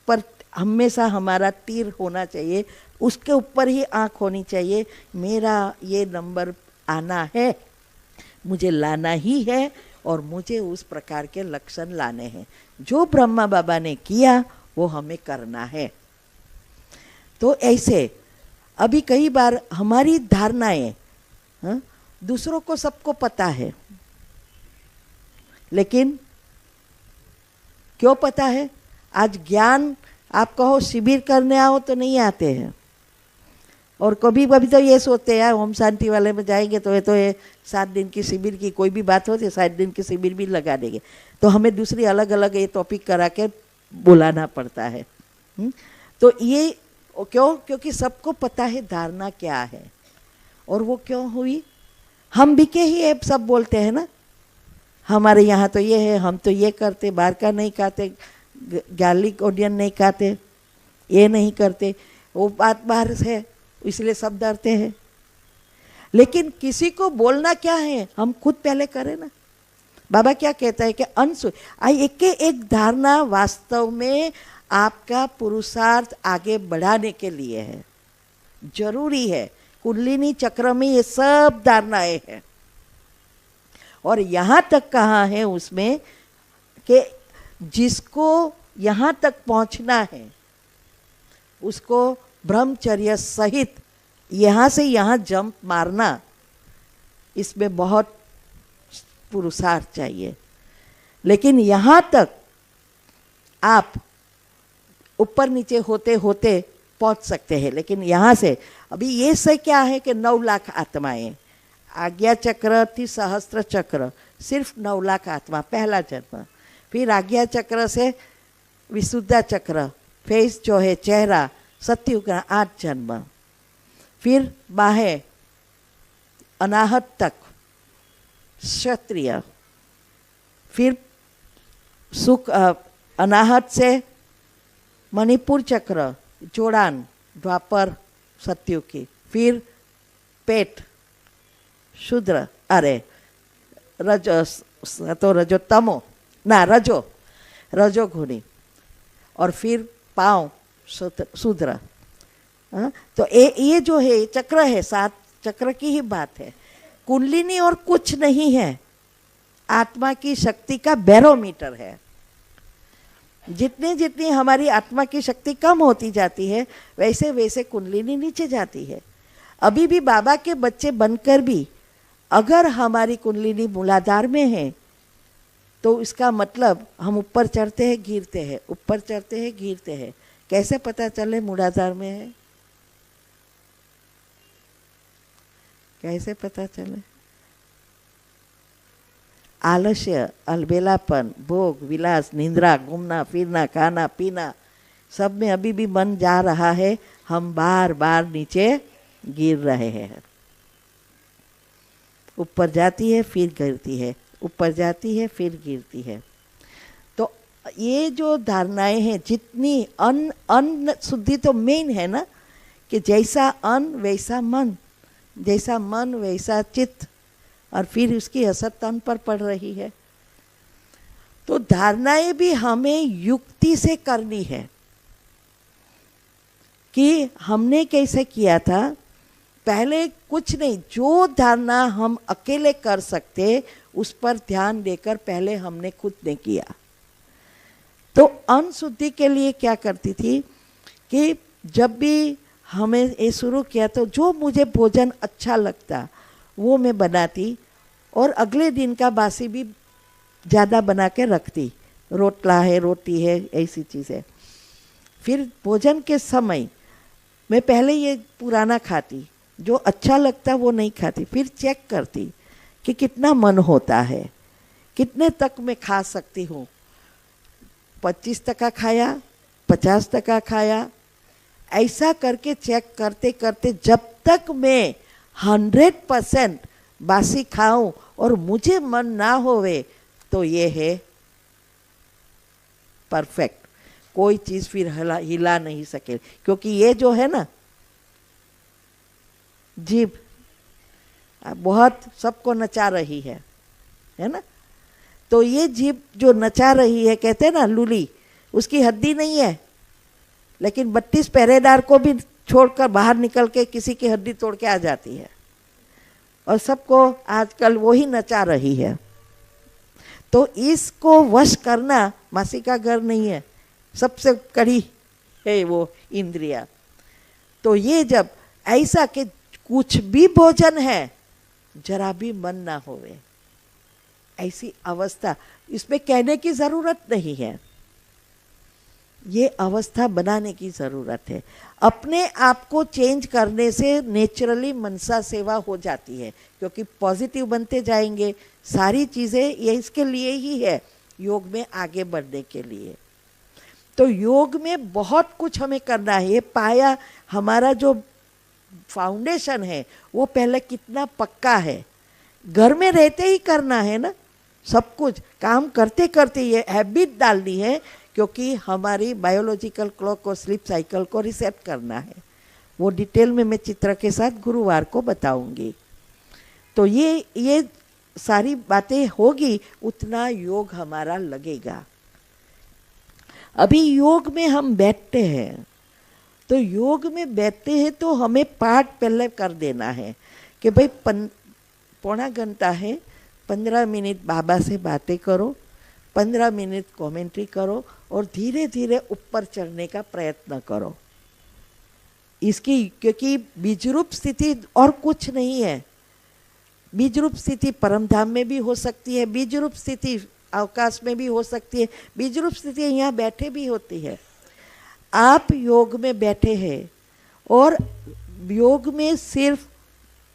पर हमेशा हमारा तीर होना चाहिए, उसके ऊपर ही आँख होनी चाहिए, मेरा ये नंबर आना है, मुझे लाना ही है और मुझे उस प्रकार के लक्षण लाने हैं। जो ब्रह्मा बाबा ने किया वो हमें करना है। तो ऐसे अभी कई बार हमारी धारणाएं, हाँ, दूसरों को सबको पता है, लेकिन क्यों पता है? आज ज्ञान आप कहो शिविर करने आओ तो नहीं आते हैं, और कभी कभी तो ये सोचते हैं ओम शांति वाले में जाएंगे तो ये 7 दिन की शिविर की कोई भी बात होती है 7 दिन की शिविर भी लगा देंगे, तो हमें दूसरी अलग अलग ये टॉपिक करा के बुलाना पड़ता है। तो ये क्यों? क्योंकि सबको पता है धारणा क्या है। और वो क्यों हुई? हम भी के ही सब बोलते हैं ना, हमारे यहाँ तो ये है, हम तो ये करते, बाहर का नहीं खाते, गार्लिक ऑनियन नहीं खाते, ये नहीं करते, वो बात बाहर है इसलिए सब डरते हैं। लेकिन किसी को बोलना क्या है, हम खुद पहले करें ना। बाबा क्या कहता है कि एक धारणा वास्तव में आपका पुरुषार्थ आगे बढ़ाने के लिए है, जरूरी है। कुंडलिनी चक्र में ये सब धारणाएं हैं। और यहाँ तक कहा है उसमें कि जिसको यहाँ तक पहुँचना है उसको ब्रह्मचर्य सहित यहाँ से यहाँ जंप मारना, इसमें बहुत पुरुषार्थ चाहिए। लेकिन यहाँ तक आप ऊपर नीचे होते होते पहुँच सकते हैं। लेकिन यहाँ से अभी ये से क्या है कि 9 लाख आत्माएं, आज्ञा चक्र थी सहस्त्र चक्र, सिर्फ 9 लाख आत्मा पहला जन्म। फिर आज्ञा चक्र से विशुद्धा चक्र, फेस जो है चेहरा, सत्युग 8 जन्म। फिर बाहे अनाहत तक क्षत्रिय, फिर सुख अनाहत से मणिपुर चक्र, जोड़ान द्वापर सत्युग की, फिर पेट शूद्र, अरे रजो तमो ना रजो घुनी, और फिर पाँव शूद्र। तो ये जो है चक्र है, 7 चक्र की ही बात है। कुंडलिनी और कुछ नहीं है, आत्मा की शक्ति का बैरोमीटर है। जितनी जितनी हमारी आत्मा की शक्ति कम होती जाती है वैसे वैसे कुंडलिनी नीचे जाती है। अभी भी बाबा के बच्चे बनकर भी अगर हमारी कुंडलिनी मूलाधार में है तो इसका मतलब हम ऊपर चढ़ते हैं गिरते हैं, ऊपर चढ़ते हैं गिरते हैं। कैसे पता चले मूलाधार में है? कैसे पता चले? आलस्य, अलबेलापन, भोग, विलास, निंद्रा, घूमना फिरना, खाना पीना, सब में अभी भी मन जा रहा है, हम बार बार नीचे गिर रहे हैं। ऊपर जाती है फिर गिरती है, ऊपर जाती है फिर गिरती है। तो ये जो धारणाएं हैं, जितनी अन्न शुद्धि तो मेन है ना, कि जैसा अन्न वैसा मन, जैसा मन वैसा चित्त, और फिर उसकी असर तन पर पड़ रही है। तो धारणाएं भी हमें युक्ति से करनी है कि हमने कैसे किया था। पहले कुछ नहीं, जो धारणा हम अकेले कर सकते उस पर ध्यान देकर पहले हमने खुद ने किया। तो अन्न शुद्धि के लिए क्या करती थी कि जब भी हमें ये शुरू किया तो जो मुझे भोजन अच्छा लगता वो मैं बनाती, और अगले दिन का बासी भी ज़्यादा बना के रखती। रोटला है, रोटी है, ऐसी चीज़ें। फिर भोजन के समय मैं पहले ये पुराना खाती, जो अच्छा लगता वो नहीं खाती। फिर चेक करती कि कितना मन होता है, कितने तक मैं खा सकती हूँ। 25% खाया, 50% खाया, ऐसा करके चेक करते करते जब तक मैं 100% बासी खाऊं और मुझे मन ना होवे तो ये है परफेक्ट। कोई चीज़ फिर हिला नहीं सके, क्योंकि ये जो है ना जीभ बहुत सबको नचा रही है ना। तो ये जीभ जो नचा रही है, कहते हैं ना लूली, उसकी हड्डी नहीं है, लेकिन 32 पहरेदार को भी छोड़कर बाहर निकल के किसी की हड्डी तोड़ के आ जाती है, और सबको आजकल वही नचा रही है। तो इसको वश करना मासी का घर नहीं है, सबसे कड़ी है वो इंद्रिया। तो ये जब ऐसा कि कुछ भी भोजन है जरा भी मन ना होवे, ऐसी अवस्था, इसमें कहने की जरूरत नहीं है, ये अवस्था बनाने की जरूरत है। अपने आप को चेंज करने से नेचुरली मनसा सेवा हो जाती है, क्योंकि पॉजिटिव बनते जाएंगे। सारी चीज़ें ये इसके लिए ही है, योग में आगे बढ़ने के लिए। तो योग में बहुत कुछ हमें करना है। ये पाया हमारा जो फाउंडेशन है वो पहले कितना पक्का है, घर में रहते ही करना है ना, सब कुछ काम करते करते ये हैबिट डालनी है, क्योंकि हमारी बायोलॉजिकल क्लॉक और स्लीप साइकिल को रिसेट करना है। वो डिटेल में मैं चित्र के साथ गुरुवार को बताऊंगी। तो ये सारी बातें होगी, उतना योग हमारा लगेगा। अभी योग में हम बैठते हैं, तो योग में बैठते हैं तो हमें पाठ पहले कर देना है कि भाई पौना घंटा है, 15 मिनट बाबा से बातें करो, 15 मिनट कमेंट्री करो, और धीरे धीरे ऊपर चढ़ने का प्रयत्न करो। इसकी, क्योंकि बीजरूप स्थिति और कुछ नहीं है। बीजरूप स्थिति परमधाम में भी हो सकती है, बीजरूप स्थिति अवकाश में भी हो सकती है, बीजरूप स्थिति यहाँ बैठे भी होती है। आप योग में बैठे हैं और योग में सिर्फ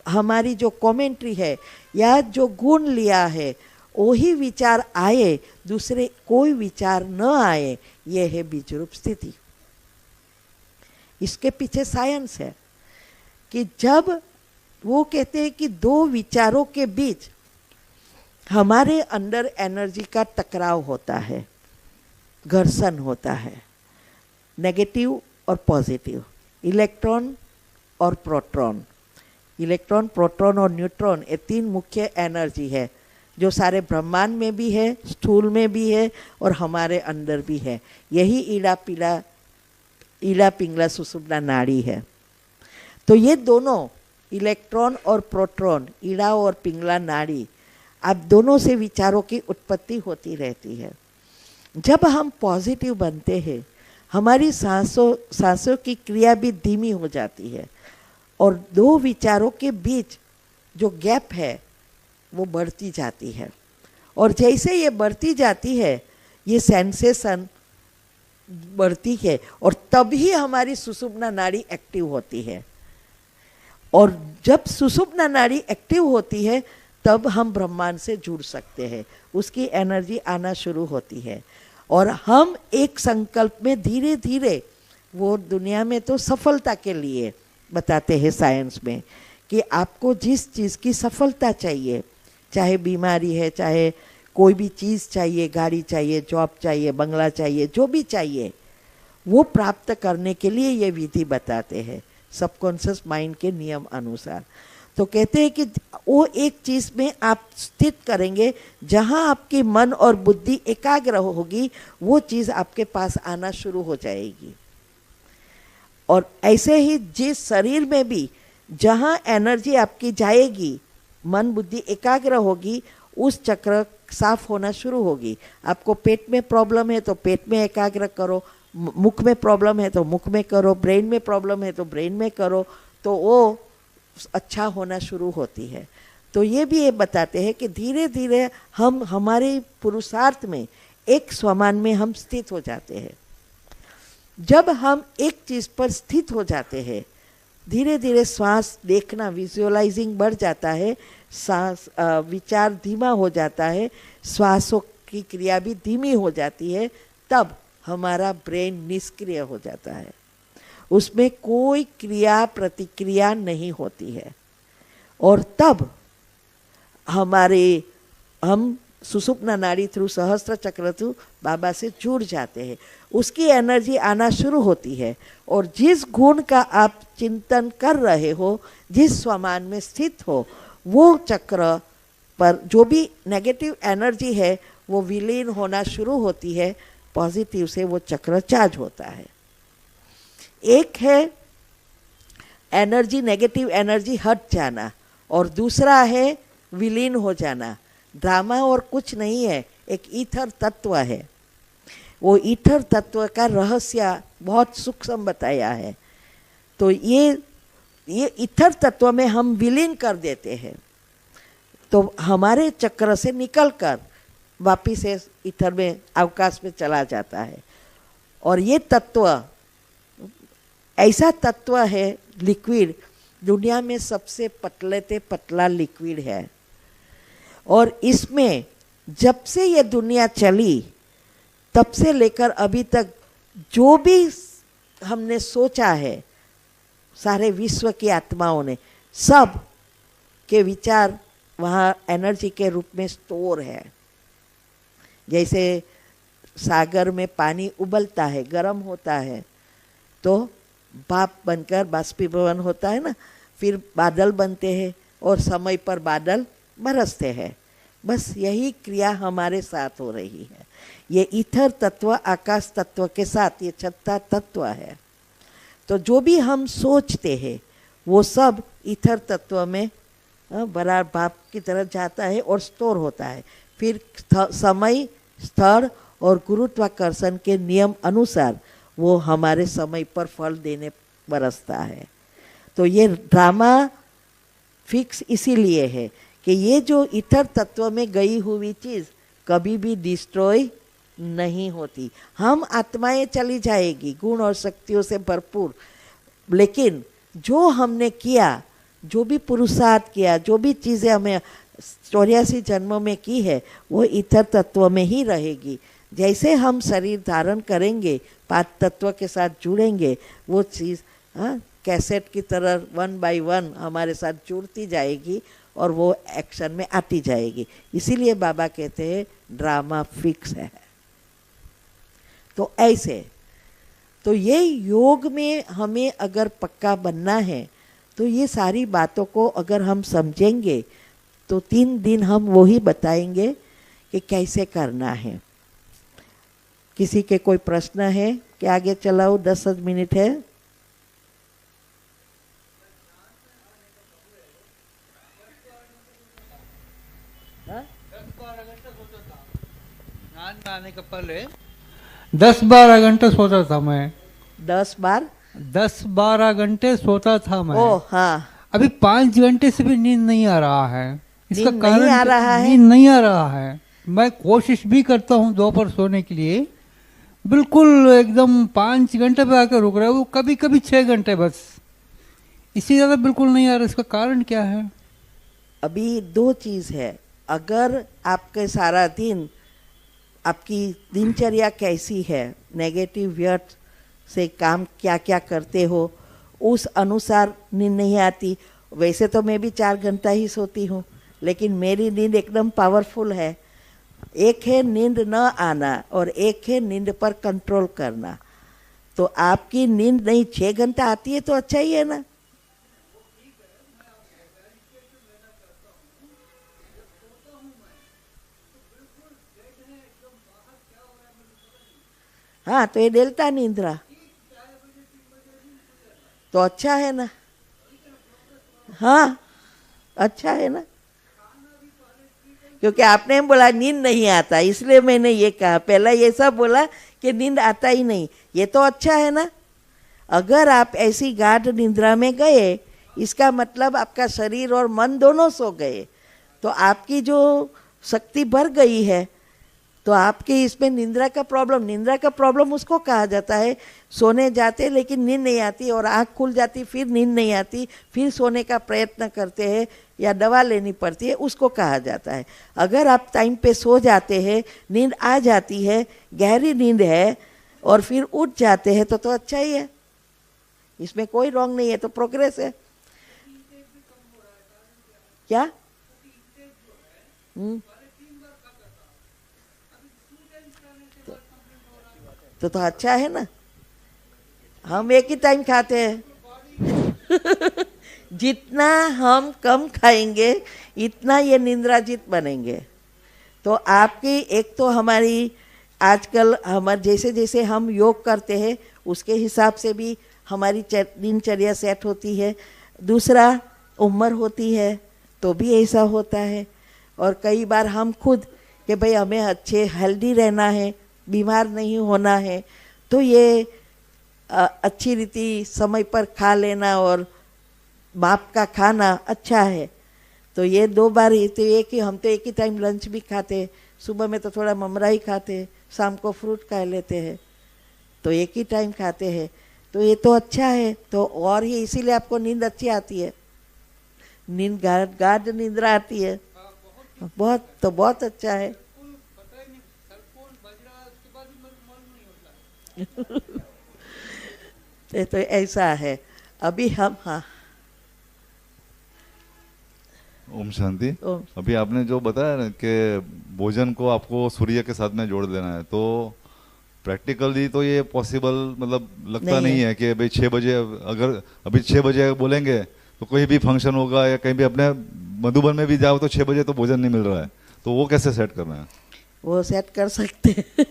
हमारी जो कमेंट्री है या जो गुण लिया है वही विचार आए, दूसरे कोई विचार न आए, ये है बीजरूप स्थिति। इसके पीछे साइंस है कि जब वो कहते हैं कि दो विचारों के बीच हमारे अंदर एनर्जी का टकराव होता है, घर्षण होता है, नेगेटिव और पॉजिटिव, इलेक्ट्रॉन और प्रोटॉन। इलेक्ट्रॉन, प्रोटॉन और न्यूट्रॉन, ये तीन मुख्य एनर्जी है जो सारे ब्रह्मांड में भी है, स्थूल में भी है और हमारे अंदर भी है। यही ईड़ा पिंगला सुषुम्ना नाड़ी है। तो ये दोनों इलेक्ट्रॉन और प्रोटॉन, ईड़ा और पिंगला नाड़ी, आप दोनों से विचारों की उत्पत्ति होती रहती है। जब हम पॉजिटिव बनते हैं, हमारी सांसों की क्रिया भी धीमी हो जाती है और दो विचारों के बीच जो गैप है वो बढ़ती जाती है। और जैसे ये बढ़ती जाती है, ये सेंसेशन बढ़ती है और तभी हमारी सुषुम्ना नाड़ी एक्टिव होती है। और जब सुषुम्ना नाड़ी एक्टिव होती है तब हम ब्रह्मांड से जुड़ सकते हैं, उसकी एनर्जी आना शुरू होती है और हम एक संकल्प में धीरे धीरे, वो दुनिया में तो सफलता के लिए बताते हैं साइंस में कि आपको जिस चीज़ की सफलता चाहिए, चाहे बीमारी है, चाहे कोई भी चीज़ चाहिए, गाड़ी चाहिए, जॉब चाहिए, बंगला चाहिए, जो भी चाहिए, वो प्राप्त करने के लिए ये विधि बताते हैं सबकॉन्शियस माइंड के नियम अनुसार। तो कहते हैं कि वो एक चीज़ में आप स्थित करेंगे, जहाँ आपकी मन और बुद्धि एकाग्र होगी, वो चीज़ आपके पास आना शुरू हो जाएगी। और ऐसे ही जिस शरीर में भी जहाँ एनर्जी आपकी जाएगी, मन बुद्धि एकाग्र होगी, उस चक्र साफ होना शुरू होगी। आपको पेट में प्रॉब्लम है तो पेट में एकाग्र करो, मुख में प्रॉब्लम है तो मुख में करो, ब्रेन में प्रॉब्लम है तो ब्रेन में करो, तो वो अच्छा होना शुरू होती है। तो ये भी ये बताते हैं कि धीरे धीरे हम हमारे पुरुषार्थ में एक स्वमान में हम स्थित हो जाते हैं। जब हम एक चीज़ पर स्थित हो जाते हैं, धीरे धीरे श्वास देखना, विजुअलाइजिंग बढ़ जाता है, सांस विचार धीमा हो जाता है, श्वासों की क्रिया भी धीमी हो जाती है, तब हमारा ब्रेन निष्क्रिय हो जाता है, उसमें कोई क्रिया प्रतिक्रिया नहीं होती है। और तब हम सुषुम्ना नाड़ी थ्रू, सहस्त्र चक्र थ्रू बाबा से जुड़ जाते हैं, उसकी एनर्जी आना शुरू होती है। और जिस गुण का आप चिंतन कर रहे हो, जिस स्वमान में स्थित हो, वो चक्र पर जो भी नेगेटिव एनर्जी है वो विलीन होना शुरू होती है, पॉजिटिव से वो चक्र चार्ज होता है। एक है एनर्जी, नेगेटिव एनर्जी हट जाना, और दूसरा है विलीन हो जाना। ड्रामा और कुछ नहीं है, एक ईथर तत्व है। वो ईथर तत्व का रहस्य बहुत सूक्ष्म बताया है। तो ये ईथर तत्व में हम विलीन कर देते हैं, तो हमारे चक्र से निकलकर वापिस से ईथर में, अवकाश में चला जाता है। और ये तत्व ऐसा तत्व है, लिक्विड, दुनिया में सबसे पतले से पतला लिक्विड है। और इसमें जब से ये दुनिया चली तब से लेकर अभी तक जो भी हमने सोचा है, सारे विश्व की आत्माओं ने, सब के विचार वहाँ एनर्जी के रूप में स्टोर है। जैसे सागर में पानी उबलता है, गर्म होता है, तो भाप बनकर बाष्पीभवन होता है ना, फिर बादल बनते हैं और समय पर बादल बरसते हैं। बस यही क्रिया हमारे साथ हो रही है। ये ईथर तत्व आकाश तत्व के साथ ये छठा तत्व है। तो जो भी हम सोचते हैं वो सब ईथर तत्व में बराबर भाप की तरह जाता है और स्टोर होता है। फिर समय, स्थल और गुरुत्वाकर्षण के नियम अनुसार वो हमारे समय पर फल देने बरसता है। तो ये ड्रामा फिक्स इसीलिए है कि ये जो ईथर तत्व में गई हुई चीज़ कभी भी डिस्ट्रॉय नहीं होती। हम आत्माएं चली जाएगी गुण और शक्तियों से भरपूर, लेकिन जो हमने किया, जो भी पुरुषार्थ किया, जो भी चीज़ें हमें 84 जन्मों में की है, वो ईथर तत्व में ही रहेगी। जैसे हम शरीर धारण करेंगे, 5 तत्व के साथ जुड़ेंगे, वो चीज़ कैसेट की तरह 1 by 1 हमारे साथ जुड़ती जाएगी और वो एक्शन में आती जाएगी। इसीलिए बाबा कहते हैं ड्रामा फिक्स है। तो ऐसे, तो ये योग में हमें अगर पक्का बनना है तो ये सारी बातों को अगर हम समझेंगे तो 3 दिन हम वही बताएंगे कि कैसे करना है। किसी के कोई प्रश्न है कि आगे चलाओ? 10 मिनट है। आने का पहले 10-12 घंटे सोता था मैं। 10-12 घंटे सोता था मैं। ओ हाँ, अभी 5 घंटे से भी नींद नहीं आ रहा है। इसका नींद कारण नहीं आ रहा है? नींद नहीं आ रहा है। मैं कोशिश भी करता हूँ दोपहर सोने के लिए, बिल्कुल एकदम 5 घंटे पे आकर रुक रहा है, वो कभी कभी 6 घंटे बस, इससे ज़्यादा बिल्कुल नहीं आ रहा। इसका कारण क्या है? अभी 2 चीज़ है। अगर आपके सारा दिन, आपकी दिनचर्या कैसी है, नेगेटिव व्यर्थ से काम क्या क्या करते हो, उस अनुसार नींद नहीं आती। वैसे तो मैं भी 4 घंटा ही सोती हूँ, लेकिन मेरी नींद एकदम पावरफुल है। एक है नींद न आना और एक है नींद पर कंट्रोल करना। तो आपकी नींद नहीं 6 घंटा आती है तो अच्छा ही है ना। हाँ, तो ये डेल्टा निंद्रा तो अच्छा है ना। हाँ, अच्छा है ना, क्योंकि आपने बोला नींद नहीं आता, इसलिए मैंने ये कहा। पहला ये सब बोला कि नींद आता ही नहीं, ये तो अच्छा है ना। अगर आप ऐसी गाढ़ निद्रा में गए, इसका मतलब आपका शरीर और मन दोनों सो गए, तो आपकी जो शक्ति बढ़ गई है। तो आपके इसमें निंद्रा का प्रॉब्लम उसको कहा जाता है। सोने जाते लेकिन नींद नहीं आती और आँख खुल जाती, फिर नींद नहीं आती, फिर सोने का प्रयत्न करते हैं या दवा लेनी पड़ती है, उसको कहा जाता है। अगर आप टाइम पे सो जाते हैं, नींद आ जाती है, गहरी नींद है और फिर उठ जाते हैं तो अच्छा ही है, इसमें कोई रॉन्ग नहीं है, तो प्रोग्रेस है। क्या? तो अच्छा है ना। हम एक ही टाइम खाते हैं जितना हम कम खाएंगे इतना ये निंद्राजित बनेंगे। तो आपकी एक तो हमारी आजकल जैसे जैसे हम योग करते हैं उसके हिसाब से भी हमारी दिनचर्या सेट होती है। दूसरा, उम्र होती है तो भी ऐसा होता है। और कई बार हम खुद कि भाई हमें अच्छे हेल्दी रहना है, बीमार नहीं होना है, तो ये अच्छी रीति समय पर खा लेना और बाप का खाना अच्छा है। तो ये 2 बार ही तो एक ही, हम तो एक ही टाइम लंच भी खाते, सुबह में तो थोड़ा ममरा ही खाते, शाम को फ्रूट खा लेते हैं, तो एक ही टाइम खाते हैं, तो ये तो अच्छा है। तो और ही इसीलिए आपको नींद अच्छी आती है, नींद गाढ़ निद्रा आती है, बहुत अच्छा है। तो ऐसा है। अभी हम, हाँ, ओम शांति। ओम। अभी आपने जो बताया ना कि भोजन को आपको सूर्य के साथ में जोड़ देना है, तो प्रैक्टिकली तो ये पॉसिबल मतलब लगता नहीं है कि भाई 6 बजे, अगर अभी 6 बजे बोलेंगे तो कोई भी फंक्शन होगा या कहीं भी अपने मधुबन में भी जाओ तो 6 बजे तो भोजन नहीं मिल रहा है, तो वो कैसे सेट करना है? वो सेट कर सकते हैं।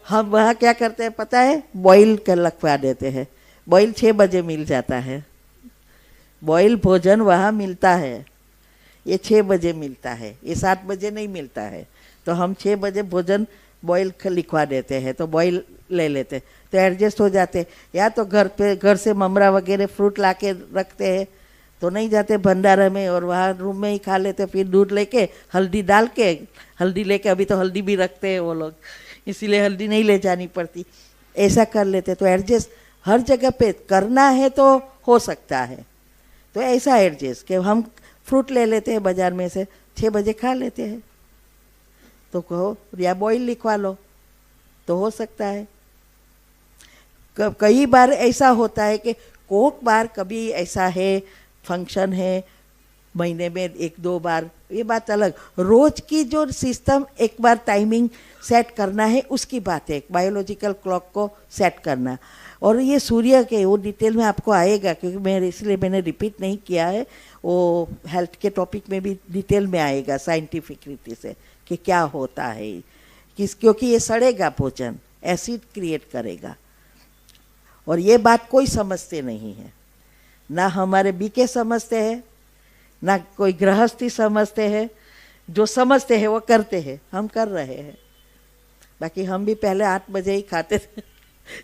हम वहाँ क्या करते हैं पता है, बॉईल कर लगवा देते हैं। बॉईल 6 बजे मिल जाता है, बॉईल भोजन वहाँ मिलता है, ये 6 बजे मिलता है, ये 7 बजे नहीं मिलता है। तो हम 6 बजे भोजन बॉईल लिखवा देते हैं, तो बॉईल ले लेते, तो एडजस्ट हो जाते। या तो घर से ममरा वगैरह फ्रूट ला के रखते हैं, तो नहीं जाते भंडारा में और वहाँ रूम में ही खा लेते। फिर दूध लेके हल्दी डाल के, हल्दी लेके, अभी तो हल्दी भी रखते हैं वो लोग, इसीलिए हल्दी नहीं ले जानी पड़ती, ऐसा कर लेते। तो एडजस्ट हर जगह पे करना है तो हो सकता है, तो ऐसा एडजस्ट कि हम फ्रूट ले लेते हैं बाजार में से, 6 बजे खा लेते हैं, तो कहो या बॉईल लिखवा लो तो हो सकता है। कई बार ऐसा होता है कि कोक बार कभी ऐसा है, फंक्शन है महीने में 1-2 बार, ये बात अलग। रोज की जो सिस्टम एक बार टाइमिंग सेट करना है उसकी बात है, बायोलॉजिकल क्लॉक को सेट करना। और ये सूर्य के वो डिटेल में आपको आएगा, क्योंकि मैं इसलिए मैंने रिपीट नहीं किया है, वो हेल्थ के टॉपिक में भी डिटेल में आएगा साइंटिफिक रीति से कि क्या होता है क्योंकि ये सड़ेगा भोजन, एसिड क्रिएट करेगा। और ये बात कोई समझते नहीं है, ना हमारे बीके समझते हैं, ना कोई गृहस्थी समझते हैं। जो समझते हैं वो करते हैं, हम कर रहे हैं। बाकी हम भी पहले 8 बजे ही खाते थे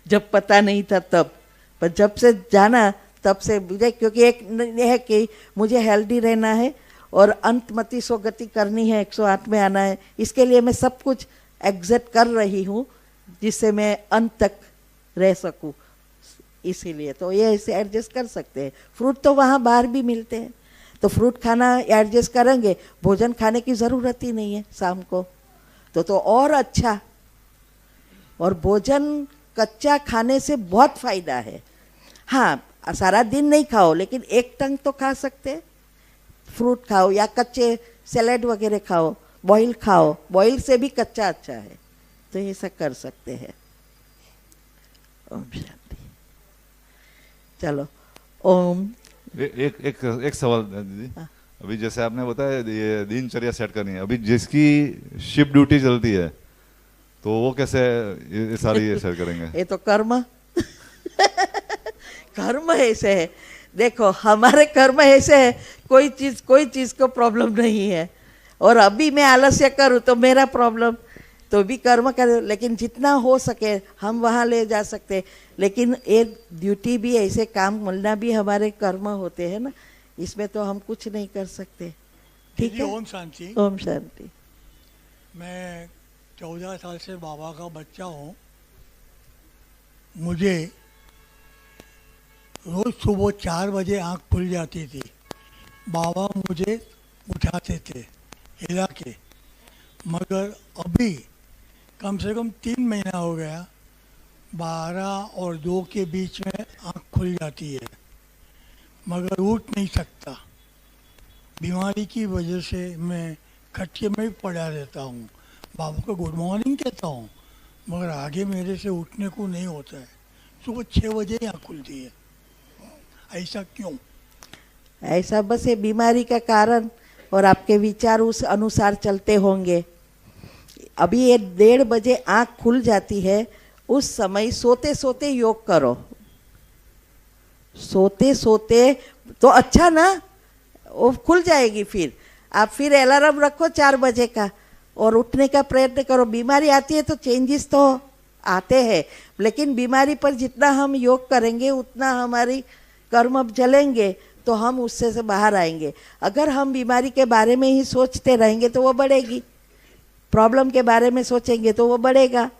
जब पता नहीं था तब, पर जब से जाना तब से मुझे, क्योंकि एक है कि मुझे हेल्दी रहना है और अंतमति स्वगति करनी है, 108 में आना है, इसके लिए मैं सब कुछ एग्जैक्ट कर रही हूँ जिससे मैं अंत तक रह सकूँ। इसीलिए तो ये ऐसे एडजस्ट कर सकते हैं। फ्रूट तो वहाँ बाहर भी मिलते हैं, तो फ्रूट खाना एडजस्ट करेंगे, भोजन खाने की ज़रूरत ही नहीं है शाम को, तो और अच्छा। और भोजन कच्चा खाने से बहुत फ़ायदा है। हाँ, सारा दिन नहीं खाओ, लेकिन एक टंग तो खा सकते, फ्रूट खाओ या कच्चे सैलेड वगैरह खाओ, बॉईल खाओ, बॉईल से भी कच्चा अच्छा है, तो ये सब कर सकते हैं। ओम शांति। चलो ओम। एक सवाल दीदी, अभी जैसे आपने बताया ये दिनचर्या सेट करनी है, अभी जिसकी शिफ्ट ड्यूटी चलती है तो वो कैसे ये सारी ये सेट करेंगे? ये तो कर्म कर्म ऐसे है, देखो हमारे कर्म ऐसे है, कोई चीज को प्रॉब्लम नहीं है। और अभी मैं आलस्य करूँ तो मेरा प्रॉब्लम, तो भी कर्म कर, लेकिन जितना हो सके हम वहाँ ले जा सकते। लेकिन एक ड्यूटी भी, ऐसे काम मिलना भी हमारे कर्म होते हैं ना, इसमें तो हम कुछ नहीं कर सकते। ठीक है। ओम शांति। ओम शांति। मैं 14 साल से बाबा का बच्चा हूँ। मुझे रोज सुबह 4 बजे आँख खुल जाती थी, बाबा मुझे उठाते थे हिला के। मगर अभी कम से कम 3 महीना हो गया, 12 और 2 के बीच में आँख खुल जाती है, मगर उठ नहीं सकता। बीमारी की वजह से मैं खटिए में ही पड़ा रहता हूँ। बाबा को गुड मॉर्निंग कहता हूँ, मगर आगे मेरे से उठने को नहीं होता है। सुबह 6 बजे ही आँख खुलती है, ऐसा क्यों? ऐसा बस ये बीमारी का कारण और आपके विचार उस अनुसार चलते होंगे। अभी ये 1:30 बजे आँख खुल जाती है, उस समय सोते सोते योग करो। सोते सोते तो अच्छा ना, वो खुल जाएगी। फिर आप फिर अलार्म रखो 4 बजे का और उठने का प्रयत्न करो। बीमारी आती है तो चेंजेस तो आते हैं, लेकिन बीमारी पर जितना हम योग करेंगे उतना हमारी कर्म जलेंगे, तो हम उससे से बाहर आएंगे। अगर हम बीमारी के बारे में ही सोचते रहेंगे तो वो बढ़ेगी, प्रॉब्लम के बारे में सोचेंगे तो वो बढ़ेगा,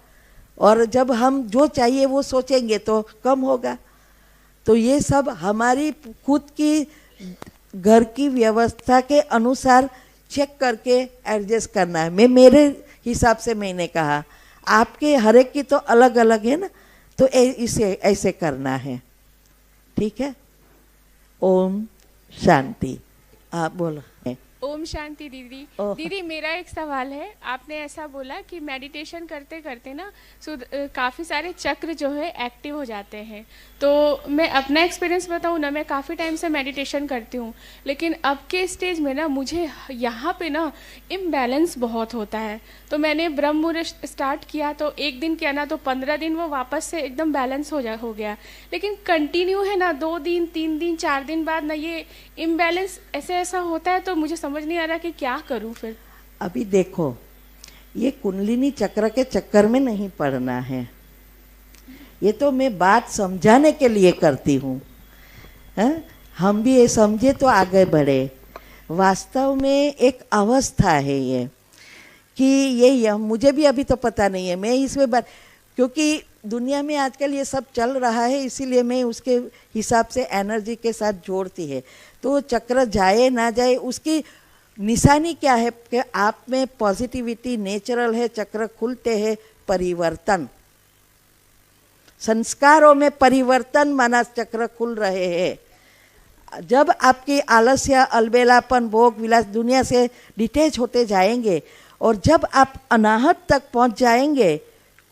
और जब हम जो चाहिए वो सोचेंगे तो कम होगा। तो ये सब हमारी खुद की घर की व्यवस्था के अनुसार चेक करके एडजस्ट करना है। मेरे हिसाब से मैंने कहा, आपके हर एक की तो अलग अलग है ना, तो इसे ऐसे करना है। ठीक है। ओम शांति। आप बोलो। ओम शांति दीदी। ओह। दीदी मेरा एक सवाल है, आपने ऐसा बोला कि मेडिटेशन करते करते ना काफ़ी सारे चक्र जो है एक्टिव हो जाते हैं। तो मैं अपना एक्सपीरियंस बताऊँ ना, मैं काफ़ी टाइम से मेडिटेशन करती हूँ, लेकिन अब के स्टेज में ना मुझे यहाँ पे ना इम्बैलेंस बहुत होता है। तो मैंने ब्रह्म मुहूर्त स्टार्ट किया, तो एक दिन किया ना तो 15 दिन वो वापस से एकदम बैलेंस हो गया। लेकिन कंटिन्यू है ना 2 दिन 3 दिन 4 दिन बाद ना ये इम्बैलेंस ऐसा होता है, तो मुझे समझ नहीं आ रहा कि क्या करूं फिर। अभी देखो, ये कुंडलिनी चक्र के चक्कर में नहीं पड़ना है, ये तो मैं बात समझाने के लिए करती हूँ। हम भी ये समझे तो आगे बढ़े। वास्तव में एक अवस्था है ये, कि ये मुझे भी अभी तो पता नहीं है। मैं इसमें क्योंकि दुनिया में आजकल ये सब चल रहा है, इसीलिए मैं उसके हिसाब से एनर्जी के साथ जोड़ती है। तो चक्र जाए ना जाए उसकी निशानी क्या है कि आप में पॉजिटिविटी नेचुरल है, चक्र खुलते हैं। परिवर्तन, संस्कारों में परिवर्तन माना चक्र खुल रहे हैं। जब आपकी आलस्य, अलबेलापन, भोग विलास दुनिया से डिटेच होते जाएंगे, और जब आप अनाहत तक पहुंच जाएंगे,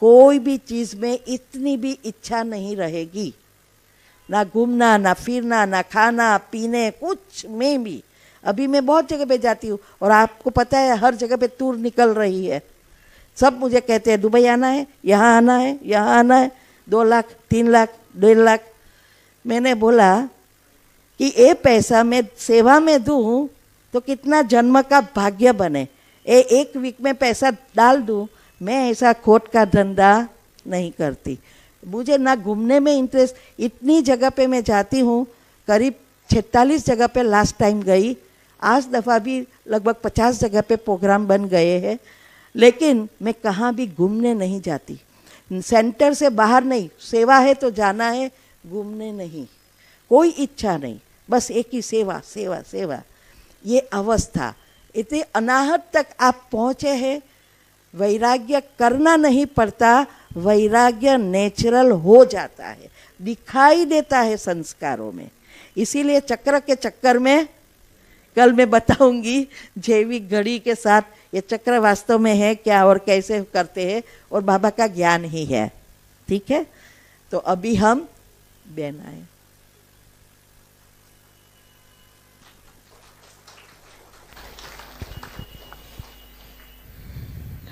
कोई भी चीज़ में इतनी भी इच्छा नहीं रहेगी, ना घूमना, ना फिरना, ना खाना पीने, कुछ में भी। अभी मैं बहुत जगह पे जाती हूँ और आपको पता है हर जगह पे टूर निकल रही है। सब मुझे कहते हैं दुबई आना है, यहाँ आना है, यहाँ आना है, 2 लाख 3 लाख 1.5 लाख। मैंने बोला कि ये पैसा मैं सेवा में दूँ तो कितना जन्म का भाग्य बने। 1 वीक में पैसा डाल दूँ, मैं ऐसा खोट का धंधा नहीं करती। मुझे ना घूमने में इंटरेस्ट, इतनी जगह पे मैं जाती हूँ, करीब 46 जगह पे लास्ट टाइम गई। आज दफ़ा भी लगभग 50 जगह पे प्रोग्राम बन गए हैं, लेकिन मैं कहाँ भी घूमने नहीं जाती। सेंटर से बाहर नहीं, सेवा है तो जाना है, घूमने नहीं, कोई इच्छा नहीं, बस एक ही सेवा सेवा सेवा। ये अवस्था, इतनी अनाहत तक आप पहुँचे हैं। वैराग्य करना नहीं पड़ता, वैराग्य नेचुरल हो जाता है, दिखाई देता है संस्कारों में। इसीलिए चक्र के चक्कर में कल मैं बताऊंगी जैविक घड़ी के साथ ये चक्र वास्तव में है क्या और कैसे करते हैं, और बाबा का ज्ञान ही है। ठीक है। तो अभी हम बहन आए।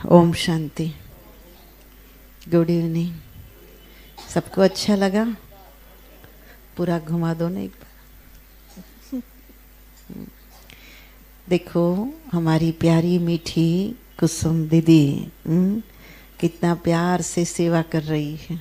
ओम शांति। Good evening. सबको अच्छा लगा? पूरा घुमा दो ना एक बार। देखो हमारी प्यारी मीठी कुसुम दीदी कितना प्यार से सेवा कर रही है।